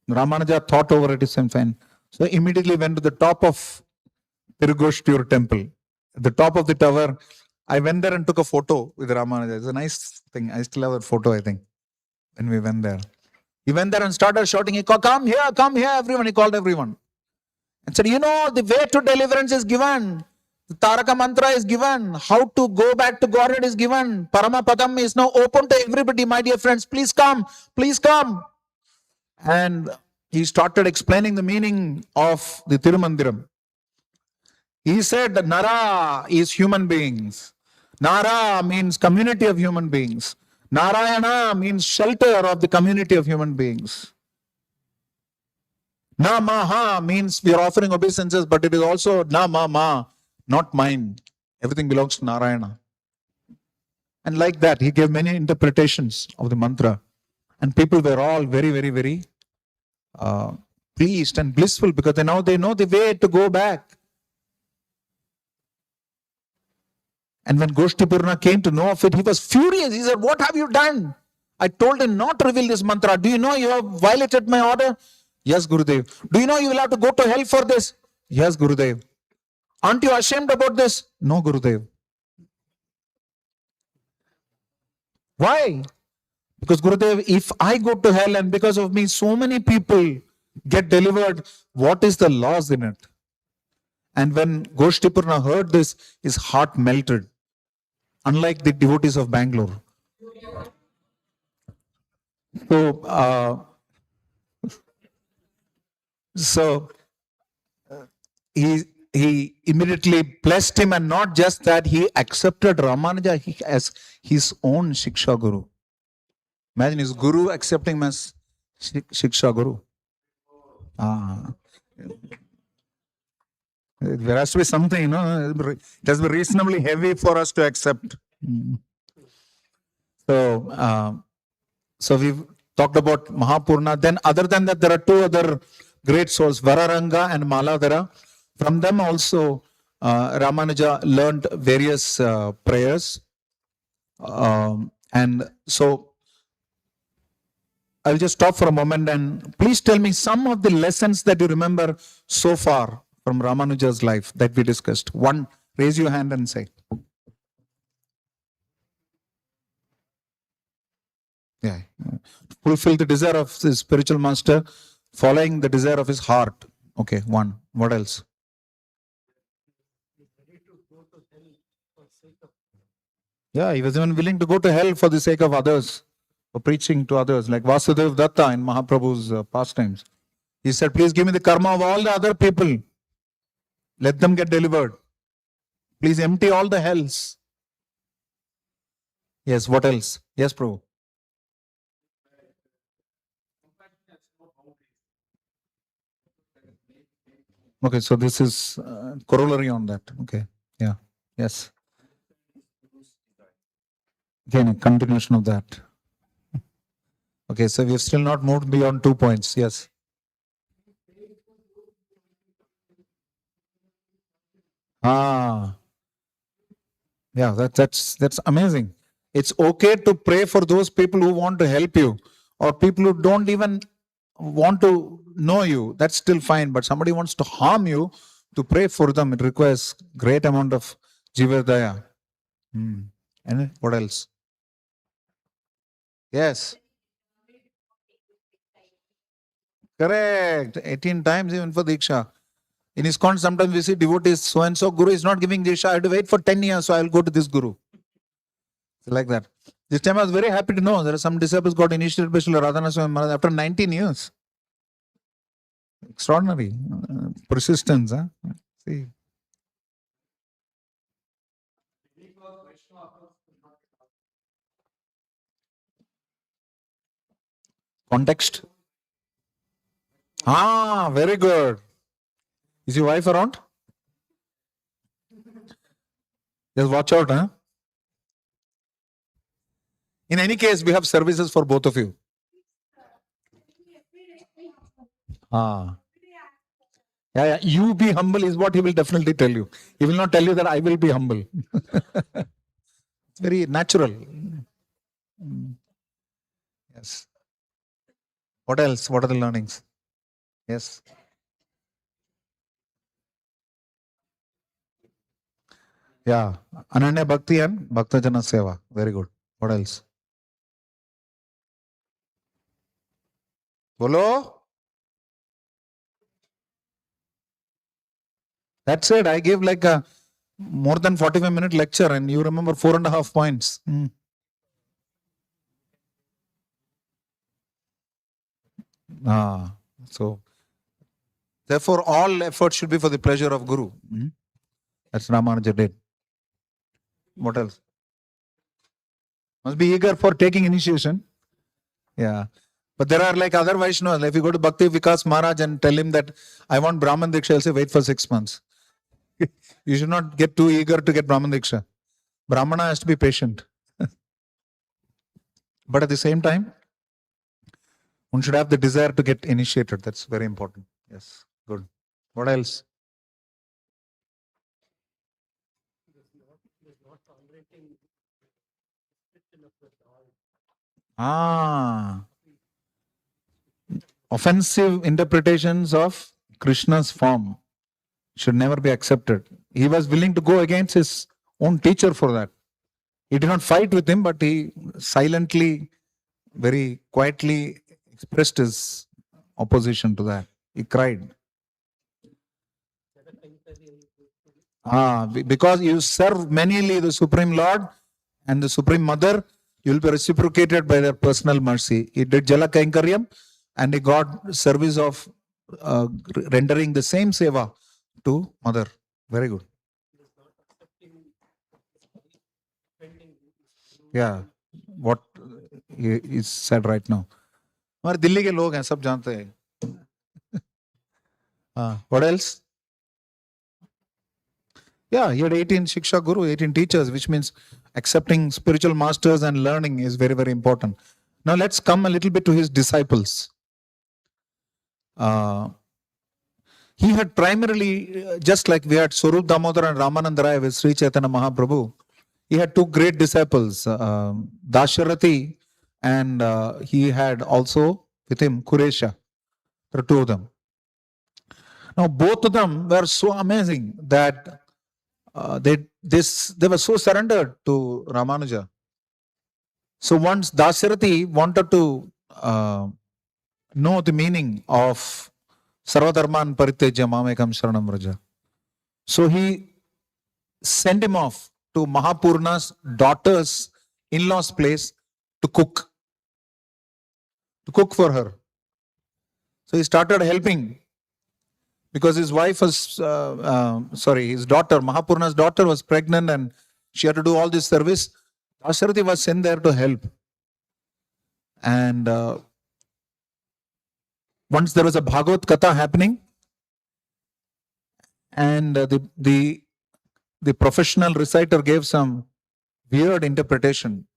Ramanuja thought over it and fine. So immediately went to the top of Tirugoshtur temple. At the top of the tower, I went there and took a photo with Ramanuja. It's a nice thing. I still have that photo, I think, when we went there. He went there and started shouting, he called, come here, everyone. He called everyone. And said, you know, the way to deliverance is given. The Taraka mantra is given. How to go back to Godhead is given. Paramapadam is now open to everybody, my dear friends. Please come. Please come. And he started explaining the meaning of the Tirumandiram. He said that Nara is human beings. Nara means community of human beings. Narayana means shelter of the community of human beings. Namaha means we are offering obeisances, but it is also Namama, not mine. Everything belongs to Narayana. And like that, he gave many interpretations of the mantra. And people were all very, very, very pleased and blissful because now they know the way to go back. And when Goshtipurna came to know of it, he was furious. He said, what have you done? I told him not to reveal this mantra. Do you know you have violated my order? Yes, Gurudev. Do you know you will have to go to hell for this? Yes, Gurudev. Aren't you ashamed about this? No, Gurudev. Why? Because Gurudev, if I go to hell and because of me so many people get delivered, what is the loss in it? And when Goshtipurna heard this, his heart melted. Unlike the devotees of Bengaluru. So he immediately blessed him, and not just that, he accepted Ramanuja as his own Shiksha Guru. Imagine his Guru accepting him as Shiksha Guru. There has to be something, you know, it has to be reasonably heavy for us to accept. So we've talked about Mahapurna. Then other than that, there are two other great souls, Vararanga and Maladhara. From them also, Ramanuja learned various prayers. And so I'll just stop for a moment and please tell me some of the lessons that you remember so far from Ramanuja's life that we discussed. One, raise your hand and say. Fulfill the desire of his spiritual master, following the desire of his heart. Okay, one. What else? Yeah, he was even willing to go to hell for the sake of others, for preaching to others, like Vasudev Datta in Mahaprabhu's pastimes. He said, please give me the karma of all the other people. Let them get delivered. Please empty all the hells. Yes, what else? Yes, Prabhu. Okay, so this is corollary on that. Okay, yeah, yes. Again, a continuation of that. Okay, so we've still not moved beyond 2 points. Yes. Yeah, that's amazing. It's okay to pray for those people who want to help you, or people who don't even want to know you. That's still fine. But somebody wants to harm you, to pray for them, it requires great amount of jivadaya. And what else? Yes. Correct. 18 times even for Diksha. In Iskcon, sometimes we see devotees, so and so Guru is not giving Diksha. I have to wait for 10 years, so I will go to this Guru. Like that. This time I was very happy to know there are some disciples got initiated by Srila Radhanaswami Maharaj after 19 years. Extraordinary. Persistence. Huh? See. Context. Very good. Is your wife around? Just watch out, huh? In any case, we have services for both of you. Yeah, you be humble is what he will definitely tell you. He will not tell you that I will be humble. It's very natural. Yes. What else? What are the learnings? Yes. Yeah. Ananya Bhakti and Bhakta Jana Seva. Very good. What else? Bolo? That's it. I gave like a more than 45-minute lecture and you remember 4.5 points. So therefore all effort should be for the pleasure of Guru. That's Ramanuja did. What else? Must be eager for taking initiation. Yeah. But there are like other Vaishnavas. If you go to Bhakti Vikas Maharaj and tell him that I want Brahman Diksha, he'll say wait for 6 months. You should not get too eager to get Brahman Diksha. Brahmana has to be patient. But at the same time, one should have the desire to get initiated. That's very important. Yes, good. What else? Offensive interpretations of Krishna's form should never be accepted. He was willing to go against his own teacher for that. He did not fight with him, but he silently, very quietly expressed his opposition to that. He cried. Because you serve manily the Supreme Lord and the Supreme Mother, you will be reciprocated by their personal mercy. He did Jala Kainkaryam and he got service of rendering the same seva to Mother. Very good. Yeah, what is said right now. हमारे दिल्ली के लोग हैं, सब जानते हैं. What else? Yeah, he had 18 Shiksha Guru, 18 teachers, which means accepting spiritual masters and learning is very, very important. Now let's come a little bit to his disciples. He had primarily, just like we had Swarup Damodar and Ramananda Rai with Sri Chaitanya Mahaprabhu, he had two great disciples, Dasharati, and he had also with him Kuresha. There are two of them. Now both of them were so amazing that they were so surrendered to Ramanuja. So once Dasarathi wanted to know the meaning of Sarvadharman Paritejya Mamekam Sharanam Vraja. So he sent him off to Mahapurna's daughter's in-law's place to cook for her. So he started helping because his wife was, his daughter, Mahapurna's daughter was pregnant and she had to do all this service. Dasarathi was sent there to help. And once there was a Bhagavad Katha happening, and the professional reciter gave some weird interpretation.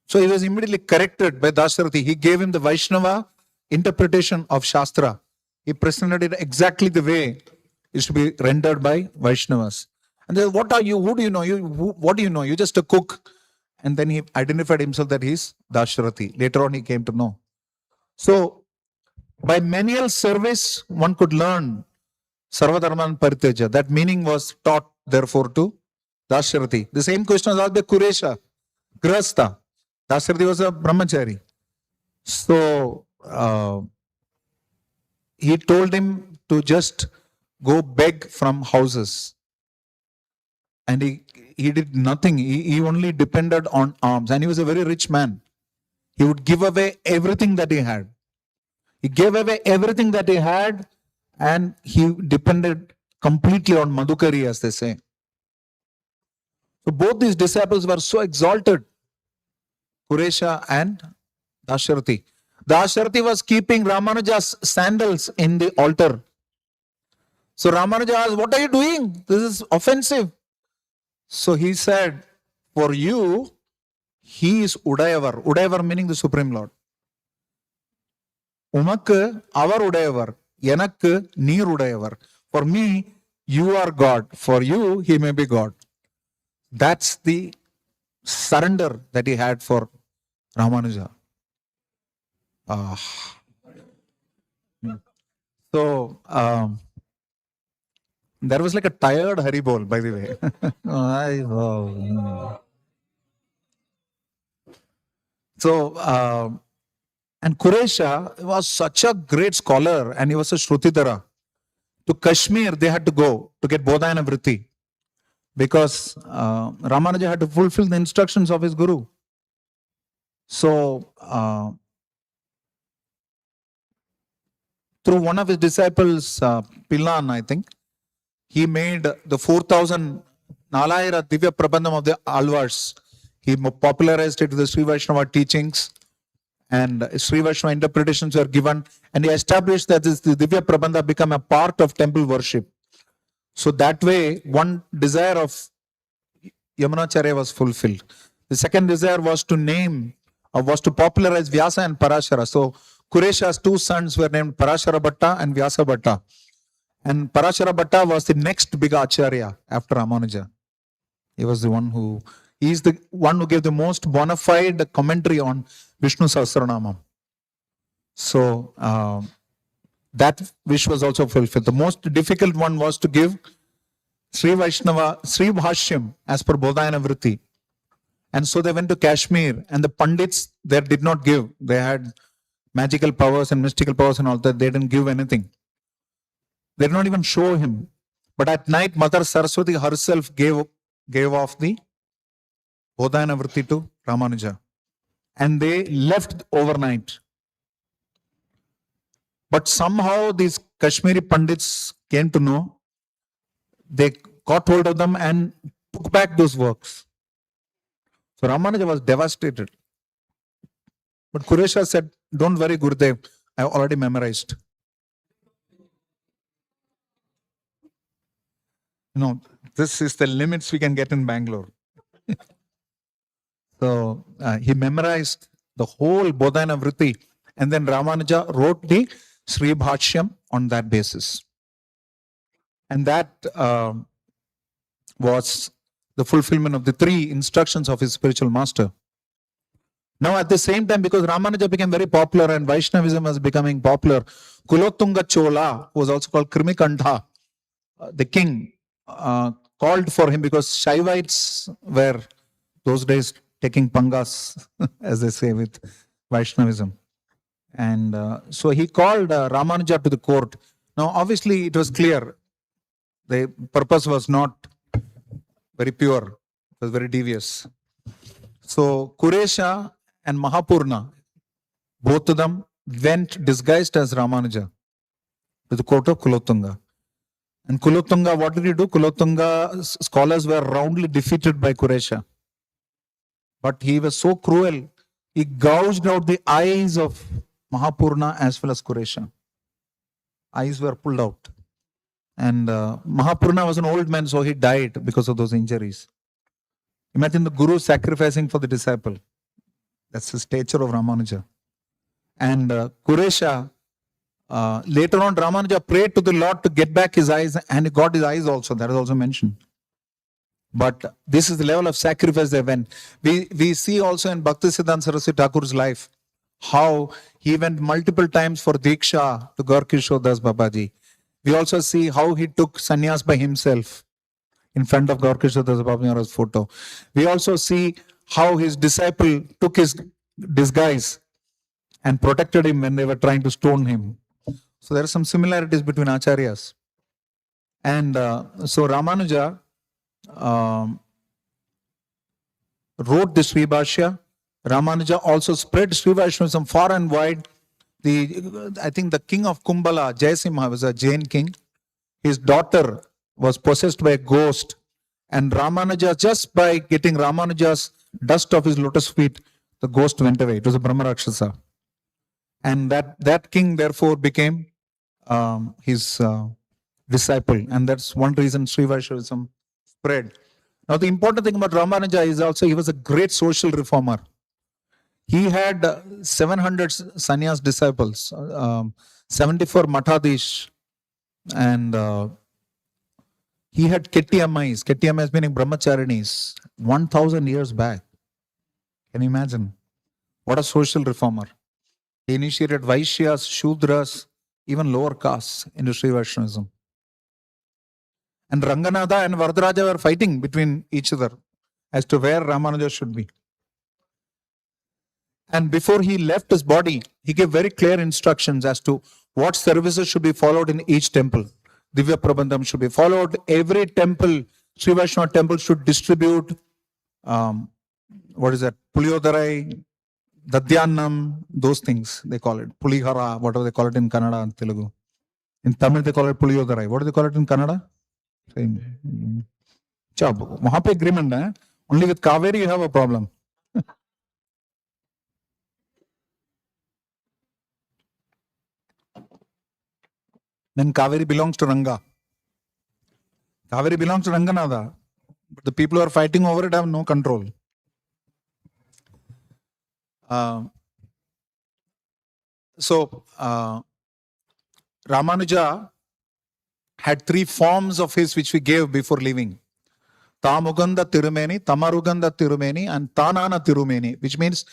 So he was immediately corrected by Dasarathi. He gave him the Vaishnava interpretation of Shastra. He presented it exactly the way it should be rendered by Vaishnavas. And they said, what are you? Who do you know? What do you know? You're just a cook. And then he identified himself that he's Dasarathi. Later on, he came to know. So, by menial service, one could learn Sarvadharman Pariteja. That meaning was taught, therefore, to Dasarathi. The same question was asked by Kuresha, Grahastha. Dasarathi was a brahmachari. So, he told him to just go beg from houses. And he did nothing. He only depended on alms. And he was a very rich man. He would give away everything that he had. He gave away everything that he had and he depended completely on Madhukari, as they say. So both these disciples were so exalted, Kuresha and Dasarathi. Dasarathi was keeping Ramanuja's sandals in the altar. So Ramanuja asked, what are you doing? This is offensive. So he said, for you, he is Udayavar. Udayavar meaning the Supreme Lord. Umakku avar Udayavar. Yanakku neer Udayavar. For me, you are God. For you, he may be God. That's the surrender that he had for Ramanuja. So, there was like a tired Haribol, by the way. So, and Kuresha was such a great scholar and he was a Shrutidhara. To Kashmir, they had to go to get Bodhayana Vritti because Ramanuja had to fulfill the instructions of his Guru. So, through one of his disciples, Pillan, I think, he made the 4,000 Nalayira Divya Prabandham of the Alvars. He popularized it to the Sri Vaishnava teachings and Sri Vaishnava interpretations were given and he established that the Divya Prabandha become a part of temple worship. So that way, one desire of Yamunacharya was fulfilled. The second desire was to popularize Vyasa and Parashara. So Kuresha's two sons were named Parashara Bhatta and Vyasa Bhatta. And Parashara Bhatta was the next big Acharya after Ramanuja. He was the one who gave the most bona fide commentary on Vishnu Sahasranamam. So that wish was also fulfilled. The most difficult one was to give Sri Bhashyam as per Bodhayana Vritti. And so they went to Kashmir and the Pandits there did not give. They had magical powers and mystical powers and all that. They didn't give anything. They did not even show him. But at night, Mother Saraswati herself gave off the Bodhayana Vritti to Ramanuja. And they left overnight. But somehow these Kashmiri Pandits came to know. They got hold of them and took back those works. So Ramanuja was devastated. But Kuresha said, don't worry, Gurudev, I have already memorized. No, this is the limits we can get in Bangalore. So he memorized the whole Bodhayana Vritti and then Ramanuja wrote the Sri Bhashyam on that basis. And that was the fulfillment of the three instructions of his spiritual master. Now at the same time, because Ramanuja became very popular and Vaishnavism was becoming popular, Kulotunga Chola, who was also called Krimikantha, the king, called for him because Shaivites were those days taking pangas, as they say, with Vaishnavism. And so he called Ramanuja to the court. Now, obviously, it was clear the purpose was not very pure, it was very devious. So, Kuresha and Mahapurna, both of them went disguised as Ramanuja to the court of Kulotunga. And Kulotunga, what did he do? Kulotunga scholars were roundly defeated by Kuresha. But he was so cruel, he gouged out the eyes of Mahapurna as well as Kuresha. Eyes were pulled out. And Mahapurna was an old man, so he died because of those injuries. Imagine the guru sacrificing for the disciple. That's the stature of Ramanuja. And Kuresha, later on, Ramanuja prayed to the Lord to get back his eyes, and he got his eyes also. That is also mentioned. But this is the level of sacrifice they went. We see also in Bhaktisiddhanta Saraswati Thakur's life how he went multiple times for Diksha to Gaurkishore Das Babaji. We also see how he took sannyas by himself in front of Gaurkishore Das Babaji's photo. We also see how his disciple took his disguise and protected him when they were trying to stone him. So there are some similarities between acharyas. And so Ramanuja wrote the Sri Bhashya. Ramanuja also spread Sri Vaishnavism far and wide. I think the king of Kumbhala, Jayasimha, was a Jain king. His daughter was possessed by a ghost. And Ramanuja, just by getting Ramanuja's dust off his lotus feet, the ghost went away. It was a Brahma Rakshasa. And that king therefore became his disciple. And that's one reason Sri Vaishnavism spread. Now the important thing about Ramanuja is also he was a great social reformer. He had 700 sannyas disciples, 74 matadish, and he had Ketiyamais. Ketiyamais meaning brahmacharinis, 1,000 years back. Can you imagine? What a social reformer. He initiated Vaishyas, Shudras, even lower castes into Sri Vaishnavism. And Ranganatha and Vardaraja were fighting between each other as to where Ramanuja should be. And before he left his body, he gave very clear instructions as to what services should be followed in each temple. Divya Prabandham should be followed. Every temple, Sri Vaishnava temple should distribute, Puliodarai, Dadyannam, those things they call it. Pulihara, whatever they call it in Kannada and Telugu. In Tamil they call it Puliodarai. What do they call it in Kannada? Same. Wahan pe agreement hai. Only with Kaveri you have a problem. Then Kaveri belongs to Ranga. Kaveri belongs to Ranganatha. But the people who are fighting over it have no control. So Ramanuja had 3 forms of his which we gave before leaving. Tamuganda Tirumeni, Tamaruganda Tirumeni, and Tanana Tirumeni, which means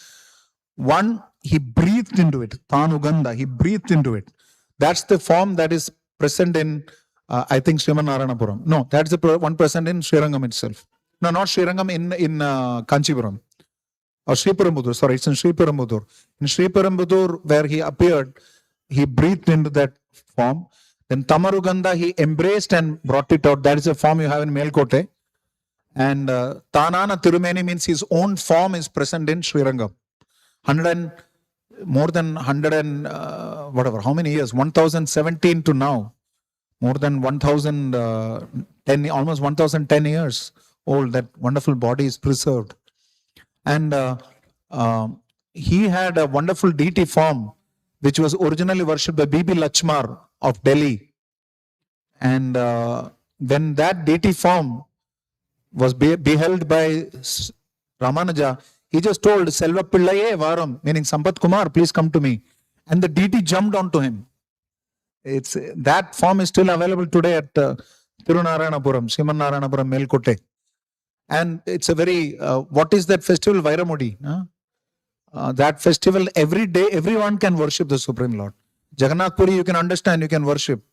one, he breathed into it. Tanuganda, he breathed into it. That's the form that is present in, I think, Sriman Naranapuram. No, that's the one present in Srirangam itself. No, not Srirangam, in Kanchipuram. Or Sri Perumbudur, sorry, it's in Sri Perumbudur. In Sri Perumbudur, where he appeared, he breathed into that form. Then Tamaruganda, he embraced and brought it out. That is a form you have in Melkote. And Tanana Tirumeni means his own form is present in Srirangam. More than 100 and whatever, how many years? 1017 to now. More than 1010, almost 1010 years old. That wonderful body is preserved. And he had a wonderful deity form which was originally worshipped by Bibi Lachmar of Delhi. And when that deity form was beheld by Ramanuja, he just told Selva Pillaye Varam, meaning Sampath Kumar, please come to me. And the deity jumped onto him. That form is still available today at Tirunarayanapuram, Sriman Narayanapuram, Melkote. And it's a very, what is that festival? Vairamudi. That festival, every day, everyone can worship the Supreme Lord. Jagannath Puri, you can understand, you can worship.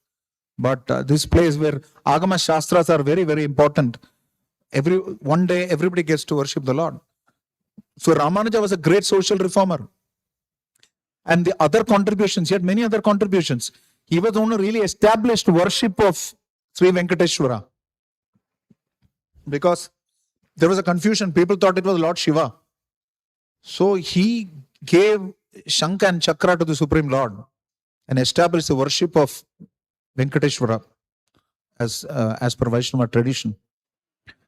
But this place where Agama Shastras are very, very important. One day, everybody gets to worship the Lord. So Ramanuja was a great social reformer. And the other contributions, he had many other contributions. He was the one who really established worship of Sri Venkateshwara. Because there was a confusion. People thought it was Lord Shiva. So he gave Shankha and Chakra to the Supreme Lord and established the worship of Venkateshwara as per Vaishnava tradition.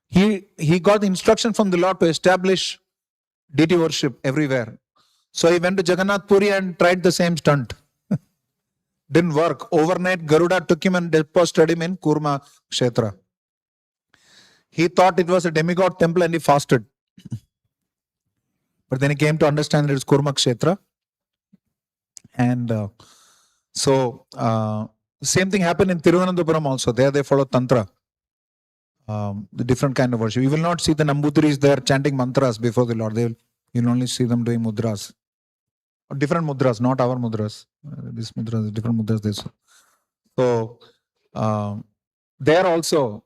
He got the instruction from the Lord to establish deity worship everywhere. So he went to Jagannath Puri and tried the same stunt. Didn't work. Overnight, Garuda took him and deposited him in Kurma Kshetra. He thought it was a demigod temple and he fasted. But then he came to understand that it's Kurma Kshetra. And same thing happened in Thiruvananthapuram also. There they follow Tantra. The different kind of worship. You will not see the Nambutiris there chanting mantras before the Lord. You'll only see them doing mudras. Different mudras, not our mudras. This mudras, different mudras. This. So, there also,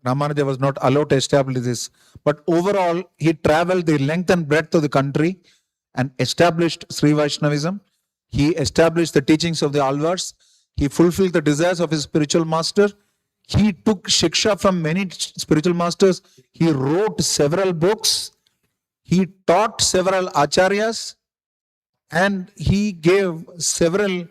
Ramanuja was not allowed to establish this. But overall, he traveled the length and breadth of the country and established Sri Vaishnavism. He established the teachings of the Alvars. He fulfilled the desires of his spiritual master. He took Shiksha from many spiritual masters. He wrote several books. He taught several acharyas. And he gave several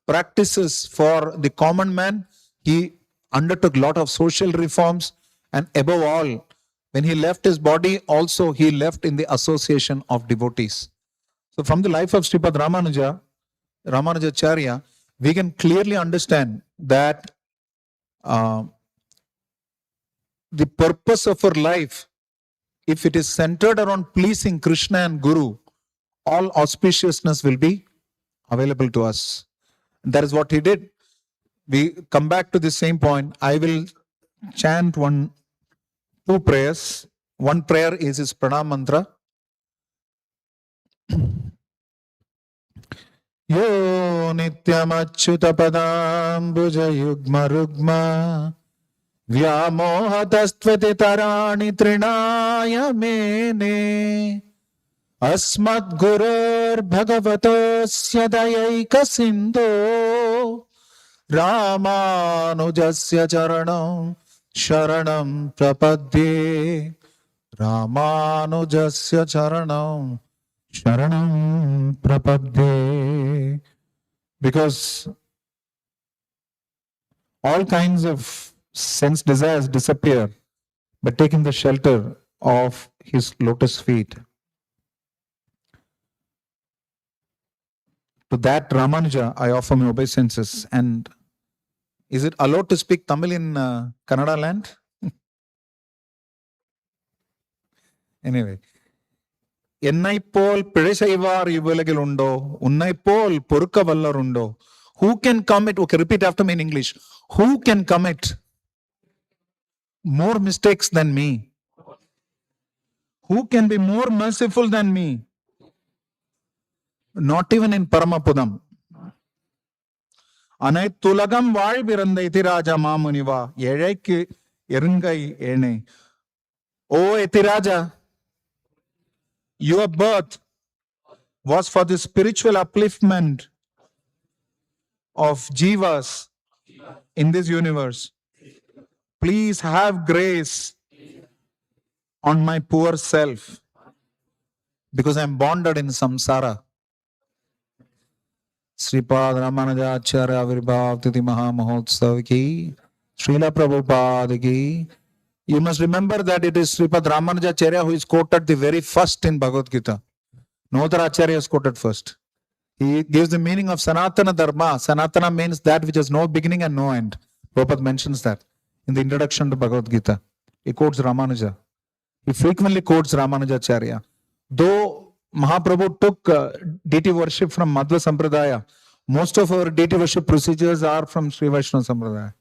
practices for the common man. He undertook a lot of social reforms. And above all, when he left his body, also he left in the association of devotees. So from the life of Sripad Ramanujacharya, we can clearly understand that the purpose of our life, if it is centered around pleasing Krishna and Guru, all auspiciousness will be available to us. And that is what he did. We come back to the same point. I will chant two prayers. One prayer is his pranam mantra. Yo nityam achyuta padam bhuja yugma rugma vyamohatastvati tarani trinaya mene asmad gurur bhagavatosya dayaika sindho Ramanujasya charanam sharanam prapadye Ramanujasya charanam sharanam prapadye. Because all kinds of sense desires disappear by taking the shelter of his lotus feet. To that Ramanuja, I offer my obeisances. And is it allowed to speak Tamil in Kannada land? Anyway. Ennai pol pidesaivar ivulegil undo, unnai pol porukka vallar undo. Who can commit, okay, repeat after me in English. Who can commit more mistakes than me? Who can be more merciful than me? Not even in Paramapudam. Anai tulagam vaal biranda itiraja mamuniva, yezhaikku erungai ene. O Etiraja, your birth was for the spiritual upliftment of jivas in this universe. Please have grace on my poor self because I am bonded in samsara. Sripad Ramanujacharya Avirbhav Titi Maha Mahotsav ki, Srila Prabhupada ki. You must remember that it is Sripad Ramanujacharya who is quoted the very first in Bhagavad Gita. No other Acharya is quoted first. He gives the meaning of Sanatana Dharma. Sanatana means that which has no beginning and no end. Prabhupada mentions that in the introduction to Bhagavad Gita. He quotes Ramanuja. He frequently quotes Ramanujacharya. Though Mahaprabhu took deity worship from Madhva Sampradaya, most of our deity worship procedures are from Sri Vaishnava Sampradaya.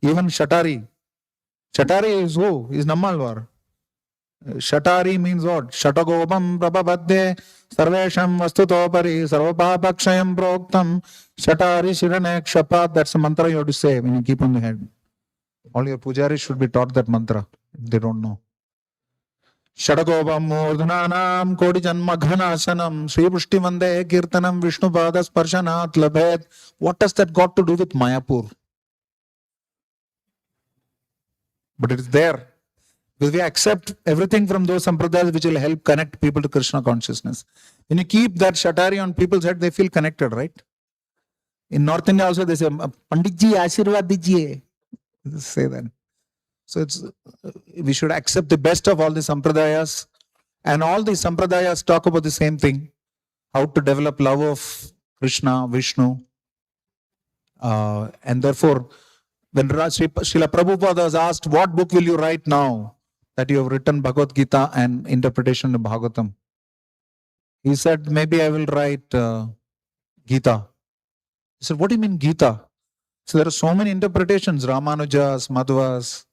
Even Shatari. Shatari is who? Is Nammalvar. Shatari means what? Shatagopam prabhavadde sarvesham vastutopari sarvapapakshayam proktam Shatari shirane kshapat. That's the mantra you have to say when you keep on the head. All your pujaris should be taught that mantra if they don't know. Shadagobam Murdhananam Kodi Janma Ghanasanam Sri Pushti Vande Kirtanam Vishnu Pada Sparshanat Labhet. What has that got to do with Mayapur? But it is there. Because we accept everything from those sampradayas which will help connect people to Krishna consciousness. When you keep that shatari on people's head, they feel connected, right? In North India also they say, Panditji Ashirwad Dijiye. They say that. So we should accept the best of all the sampradayas. And all the sampradayas talk about the same thing. How to develop love of Krishna, Vishnu. And therefore, when Srila Prabhupada was asked, what book will you write now that you have written Bhagavad Gita and interpretation of Bhagavatam? He said, maybe I will write Gita. He said, what do you mean Gita? So there are so many interpretations, Ramanujas, Madhvas.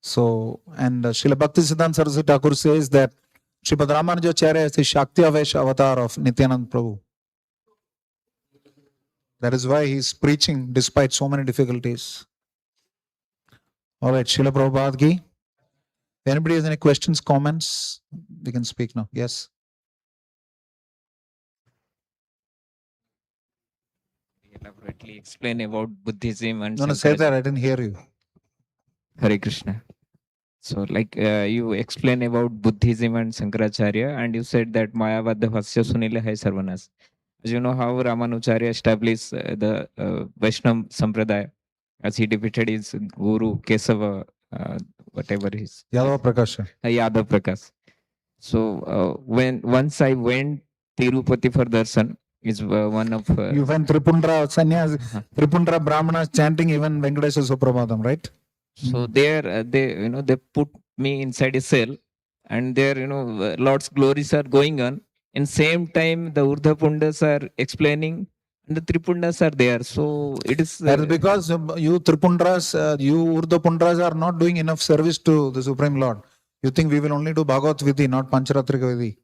So, and Srila Bhaktisiddhanta Saraswati Thakur says that Srimad Ramanujacharya is the Shakti Avesh avatar of Nityananda Prabhu. That is why he is preaching despite so many difficulties. All right, Srila Prabhupada Ki. If anybody has any questions, comments, we can speak now. Yes.
Elaborately explain about Buddhism and
No, say that. I didn't hear you.
Hare Krishna. So, like you explain about Buddhism and Sankaracharya, and you said that Mayavadya Vasya Sunila Hai Sarvanas. As you know how Ramanujacharya established the Vaishnav Sampradaya, as he defeated his guru Kesava, whatever his
Yadava Prakash.
Yadav Prakash. So once I went Tirupati for darshan, is one of
you went Tripundra Sannyas, Tripundra Brahmanas chanting even Venkatesha Suprabhatam, right?
So there they put me inside a cell, and there Lord's glories are going on. In same time, the Urdhva Pundas are explaining, and the Tripundas are there. So it is.
That is because you Tripundras, you Urdhva Pundras are not doing enough service to the Supreme Lord. You think we will only do Bhagavad Vidhi, not Pancharatrika Vidhi.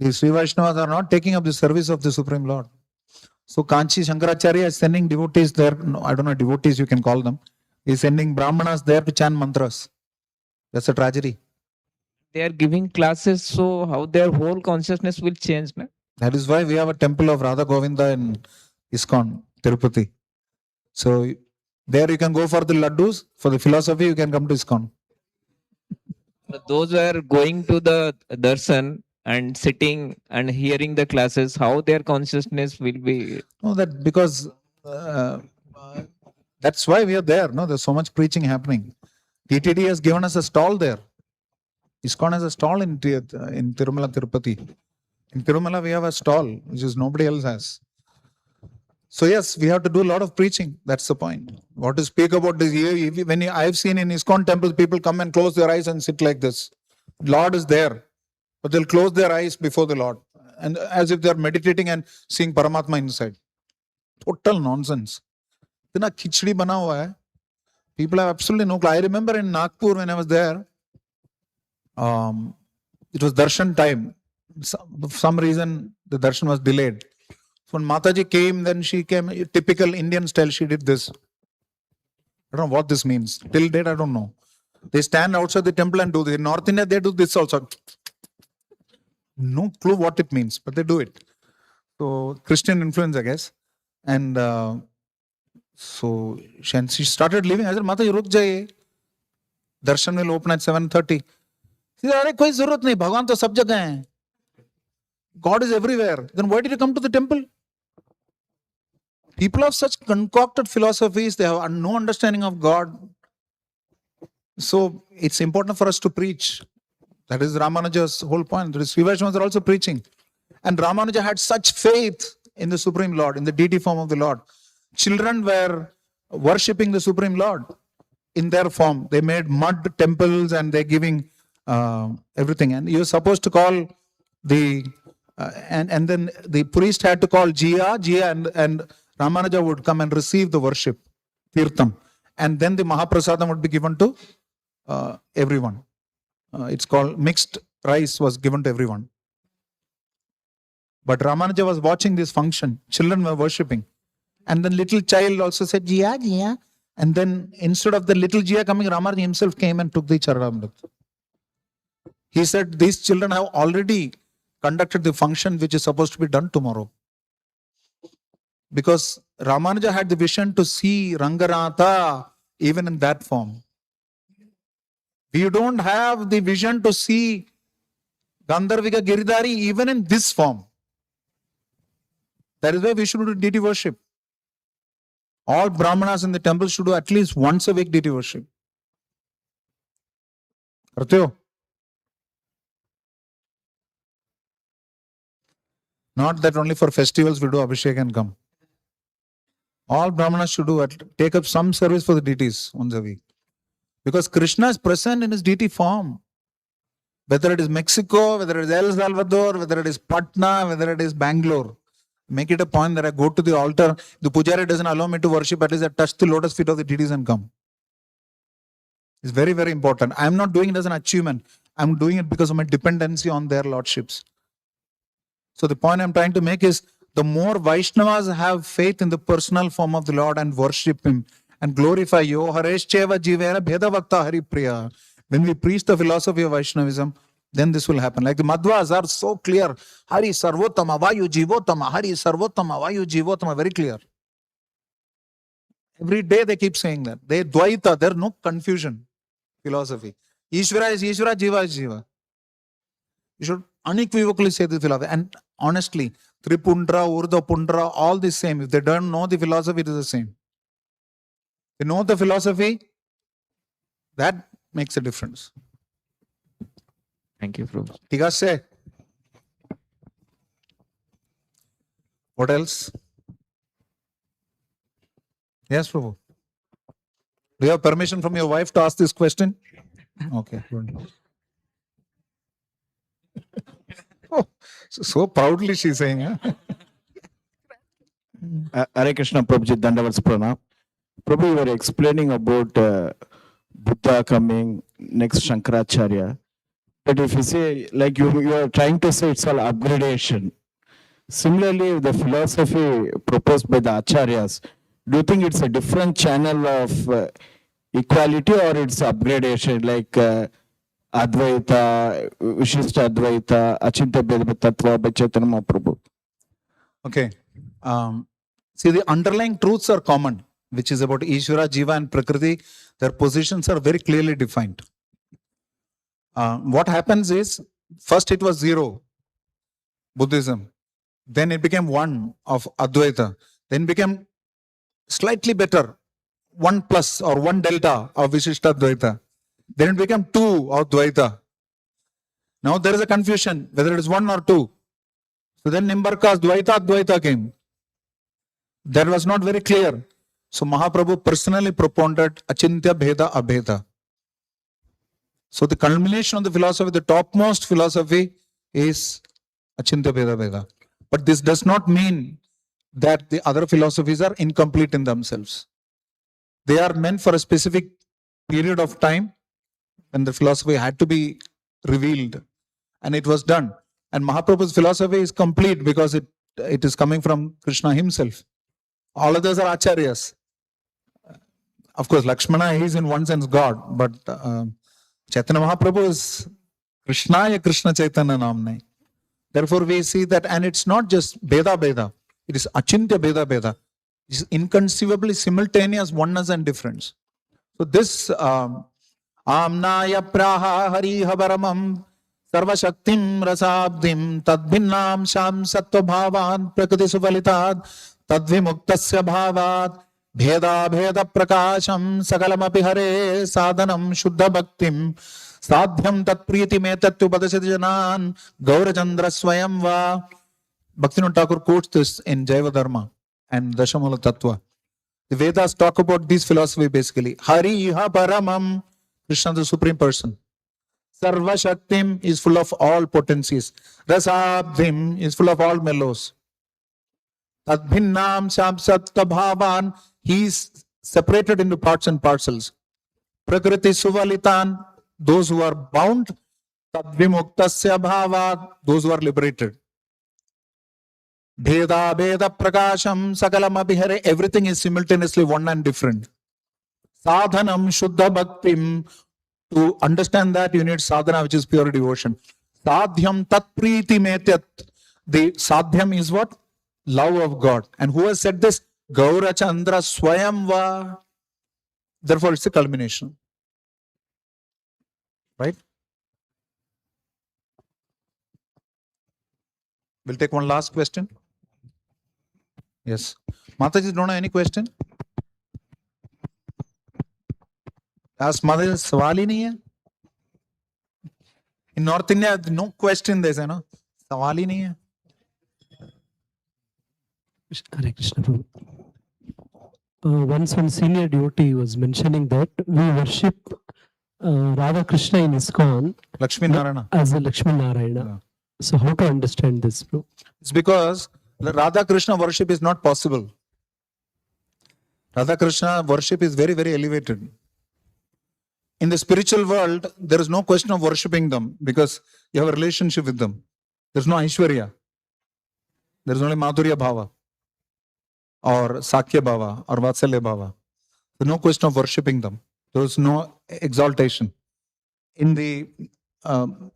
The Sri Vaishnavas are not taking up the service of the Supreme Lord. So Kanchi Shankaracharya is sending devotees there. No, I don't know, devotees you can call them. He is sending Brahmanas there to chant mantras. That's a tragedy.
They are giving classes, so how their whole consciousness will change, na?
That is why we have a temple of Radha Govinda in Iskcon, Tirupati. So there you can go for the laddus. For the philosophy, you can come to Iskcon.
Those who are going to the darshan and sitting and hearing the classes, how their consciousness will be.
No, that because that's why we are there. No, there's so much preaching happening. TTD has given us a stall there. Iskcon has a stall in Tirumala, Tirupati. In Tirumala, we have a stall, which is nobody else has. So yes, we have to do a lot of preaching. That's the point. What to speak about this? I've seen in Iskcon temples, people come and close their eyes and sit like this. Lord is there, but they'll close their eyes before the Lord, and as if they're meditating and seeing Paramatma inside. Total nonsense. Itna khichdi bana hua hai. People have absolutely no clue. I remember in Nagpur when I was there, it was darshan time. For some reason, the darshan was delayed. So when Mataji came, then she came, typical Indian style, she did this. I don't know what this means. Till date, I don't know. They stand outside the temple and do this. In North India, they do this also. No clue what it means, but they do it. So Christian influence, I guess. And so she started leaving. I said, Mataji, ruk jaiye. Darshan will open at 7:30. She said, Arey, koi zarurat nahi. Bhagwan to sab jagah hai. God is everywhere. Then why did you come to the temple? People have such concocted philosophies. They have no understanding of God. So it's important for us to preach. That is Ramanuja's whole point. The Sri Vaishnavas are also preaching. And Ramanuja had such faith in the Supreme Lord, in the deity form of the Lord. Children were worshipping the Supreme Lord in their form. They made mud temples and they're giving everything. And you're supposed to call the... and then the priest had to call Jia, and Ramanuja would come and receive the worship, Tirtham. And then the Mahaprasadam would be given to everyone. It's called mixed rice was given to everyone. But Ramanuja was watching this function. Children were worshipping. And then little child also said, Jia. And then instead of the little Jia coming, Ramanuja himself came and took the Charanamrit. He said these children have already conducted the function which is supposed to be done tomorrow. Because Ramanuja had the vision to see Rangaratha even in that form. We don't have the vision to see Gandharvika Giridhari even in this form. That is why we should do deity worship. All Brahmanas in the temple should do at least once a week deity worship. करते हो? Not that only for festivals we do Abhishek and come. All Brahmanas should take up some service for the deities once a week. Because Krishna is present in his deity form. Whether it is Mexico, whether it is El Salvador, whether it is Patna, whether it is Bangalore. Make it a point that I go to the altar. The pujari doesn't allow me to worship, at least I touch the lotus feet of the deities and come. It's very, very important. I'm not doing it as an achievement. I'm doing it because of my dependency on their lordships. So the point I'm trying to make is, the more Vaishnavas have faith in the personal form of the Lord and worship Him and glorify Yo Hareshcheva Jivena Bheda Vakta Hari Priya. When we preach the philosophy of Vaishnavism, then this will happen. Like the Madhvas are so clear. Hari Sarvotama Vayu Jivotama, Hari Sarvotama Vayu Jivotama, very clear. Every day they keep saying that. They Dvaita, there's no confusion. Philosophy. Ishvara is Ishvara, Jiva is Jiva. You should unequivocally say the philosophy. And honestly, Tripundra, Urda Pundra, all the same. If they don't know the philosophy, it is the same. They know the philosophy, that makes a difference.
Thank you, Prabhu.
Tiga say. What else? Yes, Prabhu. Do you have permission from your wife to ask this question? Okay. Oh, so proudly she's saying, huh?
Hare Krishna, Prabhuji, Dandavats Pranam. Prabhu, you were explaining about Buddha coming, next Shankaracharya. But if you say, like you are trying to say it's all upgradation. Similarly, the philosophy proposed by the Acharyas, do you think it's a different channel of equality or it's upgradation, like Advaita, Vishishta Advaita, Achintya Bheda Tattva by Chaitanya Mahaprabhu?
Okay. See, the underlying truths are common, which is about Ishvara, Jiva and Prakriti. Their positions are very clearly defined. What happens is, first it was zero, Buddhism. Then it became one of Advaita. Then became slightly better, 1 plus or 1 delta of Vishishta Advaita. Then it became 2 of Dvaita. Now there is a confusion whether it is 1 or 2. So then Nimbarka's Dvaita Advaita came. That was not very clear. So Mahaprabhu personally propounded Achintya Bheda Abheda. So the culmination of the philosophy, the topmost philosophy is Achintya Bheda Bheda. But this does not mean that the other philosophies are incomplete in themselves. They are meant for a specific period of time when the philosophy had to be revealed, and it was done. And Mahaprabhu's philosophy is complete because it is coming from Krishna himself. All others are acharyas. Of course, Lakshmana, he is in one sense God, but Chaitanya Mahaprabhu is Krishnaya Krishna Chaitanya Namne. Therefore, we see that, and it's not just Bheda Bheda, it is Achintya Bheda Bheda. It is inconceivably simultaneous oneness and difference. So this Amnaya Praha Hari Habaramam Sarvashaktim Rasabdim Tadbhinnam Sham Sattva Bhavan Prakriti Suvalitad Tadvimuktasya Bhavat Bheda Bheda Prakasham Sakalamapi Hare Sadhanam Shuddha Bhaktim Sadhyam Tatpriti Metattu Padasati Janan Gaurachandra Swayam Va. Bhaktivinoda Thakur quotes this in Jaiva Dharma and Dashamula Tattva. The Vedas talk about this philosophy basically. Hariha Paramam, Krishna the Supreme Person. Sarva Shaktim is full of all potencies. Rasabdim is full of all mellows. Tadbhinnam Shamsatta Bhavan, he is separated into parts and parcels. Prakriti Suvalitan, those who are bound. Tadvimuktasya Bhavat, those who are liberated. Bheda Bheda Prakasham Sakalam Abhihare, everything is simultaneously one and different. Sadhanam Shuddha Bhaktim, To understand that, you need sadhana, which is pure devotion. Sadhyam tat priti metyat. The sadhyam is what? Love of God. And who has said this? Gaura Chandra Swayamva. Therefore, it's a culmination. Right? We'll take one last question. Yes. Mataji, don't have any question? Ask Mataji, सवाल ही नहीं है. In North India, no question there, no? सवाल ही नहीं है.
Hare Krishna Prabhu. Once one senior devotee was mentioning that we worship Radha Krishna in Iskcon
Lakshmi Narayana.
as a Lakshmi Narayana.
Yeah.
So how to understand this, bro?
It's because the Radha Krishna worship is not possible. Radha Krishna worship is very, very elevated. In the spiritual world, there is no question of worshipping them because you have a relationship with them. There's no Aishwarya. There's only Madhurya Bhava or Sakya Bhava or Vatsalya Bhava. There's no question of worshipping them. There's no exaltation. In the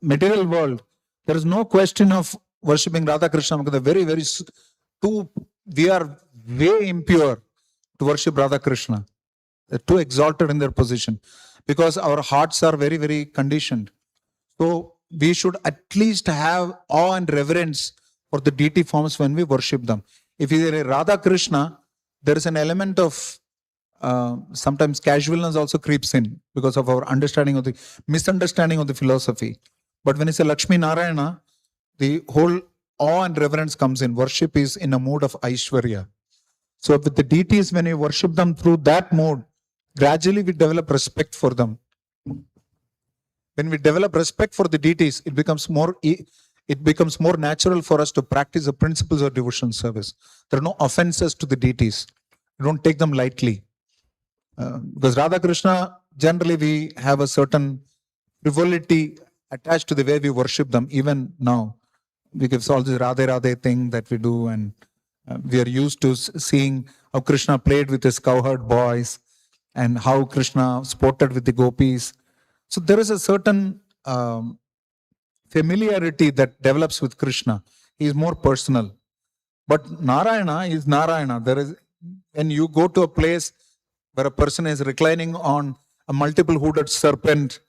material world, there is no question of worshipping Radha Krishna because they're very, we are way impure to worship Radha Krishna. They're too exalted in their position because our hearts are very, very conditioned. So we should at least have awe and reverence for the deity forms when we worship them. If you are a Radha Krishna, there is an element of sometimes casualness also creeps in because of our misunderstanding of the philosophy. But when it's a Lakshmi Narayana, the whole awe and reverence comes in. Worship is in a mood of Aishwarya. So with the deities, when you worship them through that mode, gradually we develop respect for them. When we develop respect for the deities, it becomes more natural for us to practice the principles of devotional service. There are no offenses to the deities. We don't take them lightly. Because Radha Krishna, generally we have a certain frivolity attached to the way we worship them, even now. Because all this Radhe Radhe thing that we do, and we are used to seeing how Krishna played with his cowherd boys and how Krishna sported with the gopis. So there is a certain familiarity that develops with Krishna. He is more personal. But Narayana is Narayana. When you go to a place where a person is reclining on a multiple hooded serpent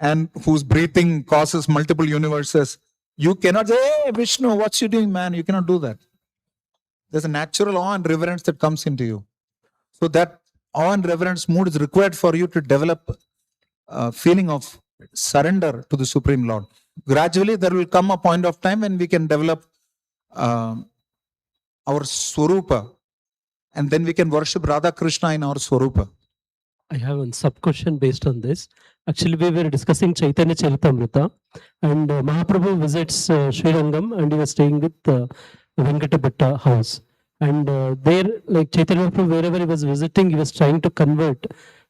and whose breathing causes multiple universes, you cannot say, "Hey Vishnu, what you doing, man?" You cannot do that. There's a natural awe and reverence that comes into you. So that awe and reverence mood is required for you to develop a feeling of surrender to the Supreme Lord. Gradually, there will come a point of time when we can develop our Swarupa, and then we can worship Radha Krishna in our Swarupa.
I have one sub question based on this. Actually, we were discussing Chaitanya Charitamrita, and Mahaprabhu visits Sri Rangam, and he was staying with Venkata Bhatta house. And there, like Chaitanya Mahaprabhu, wherever he was visiting, he was trying to convert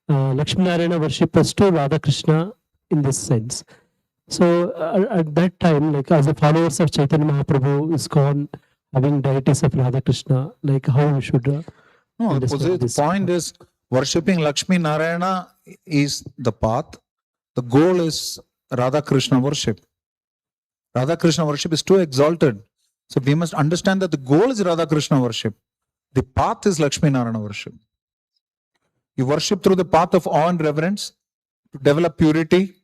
Lakshmi Narayana worshippers to Radha Krishna in this sense. So at that time, like as the followers of Chaitanya Mahaprabhu, Iskcon, having deities of Radha Krishna, like how we should.
No,
understand
the
this.
point is worshipping Lakshmi Narayana is the path. The goal is Radha Krishna worship. Radha Krishna worship is too exalted. So we must understand that the goal is Radha Krishna worship. The path is Lakshmi Narayana worship. You worship through the path of awe and reverence to develop purity.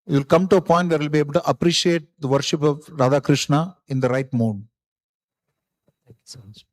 You will come to a point where you will be able to appreciate the worship of Radha Krishna in the right mode.
Thank you so much.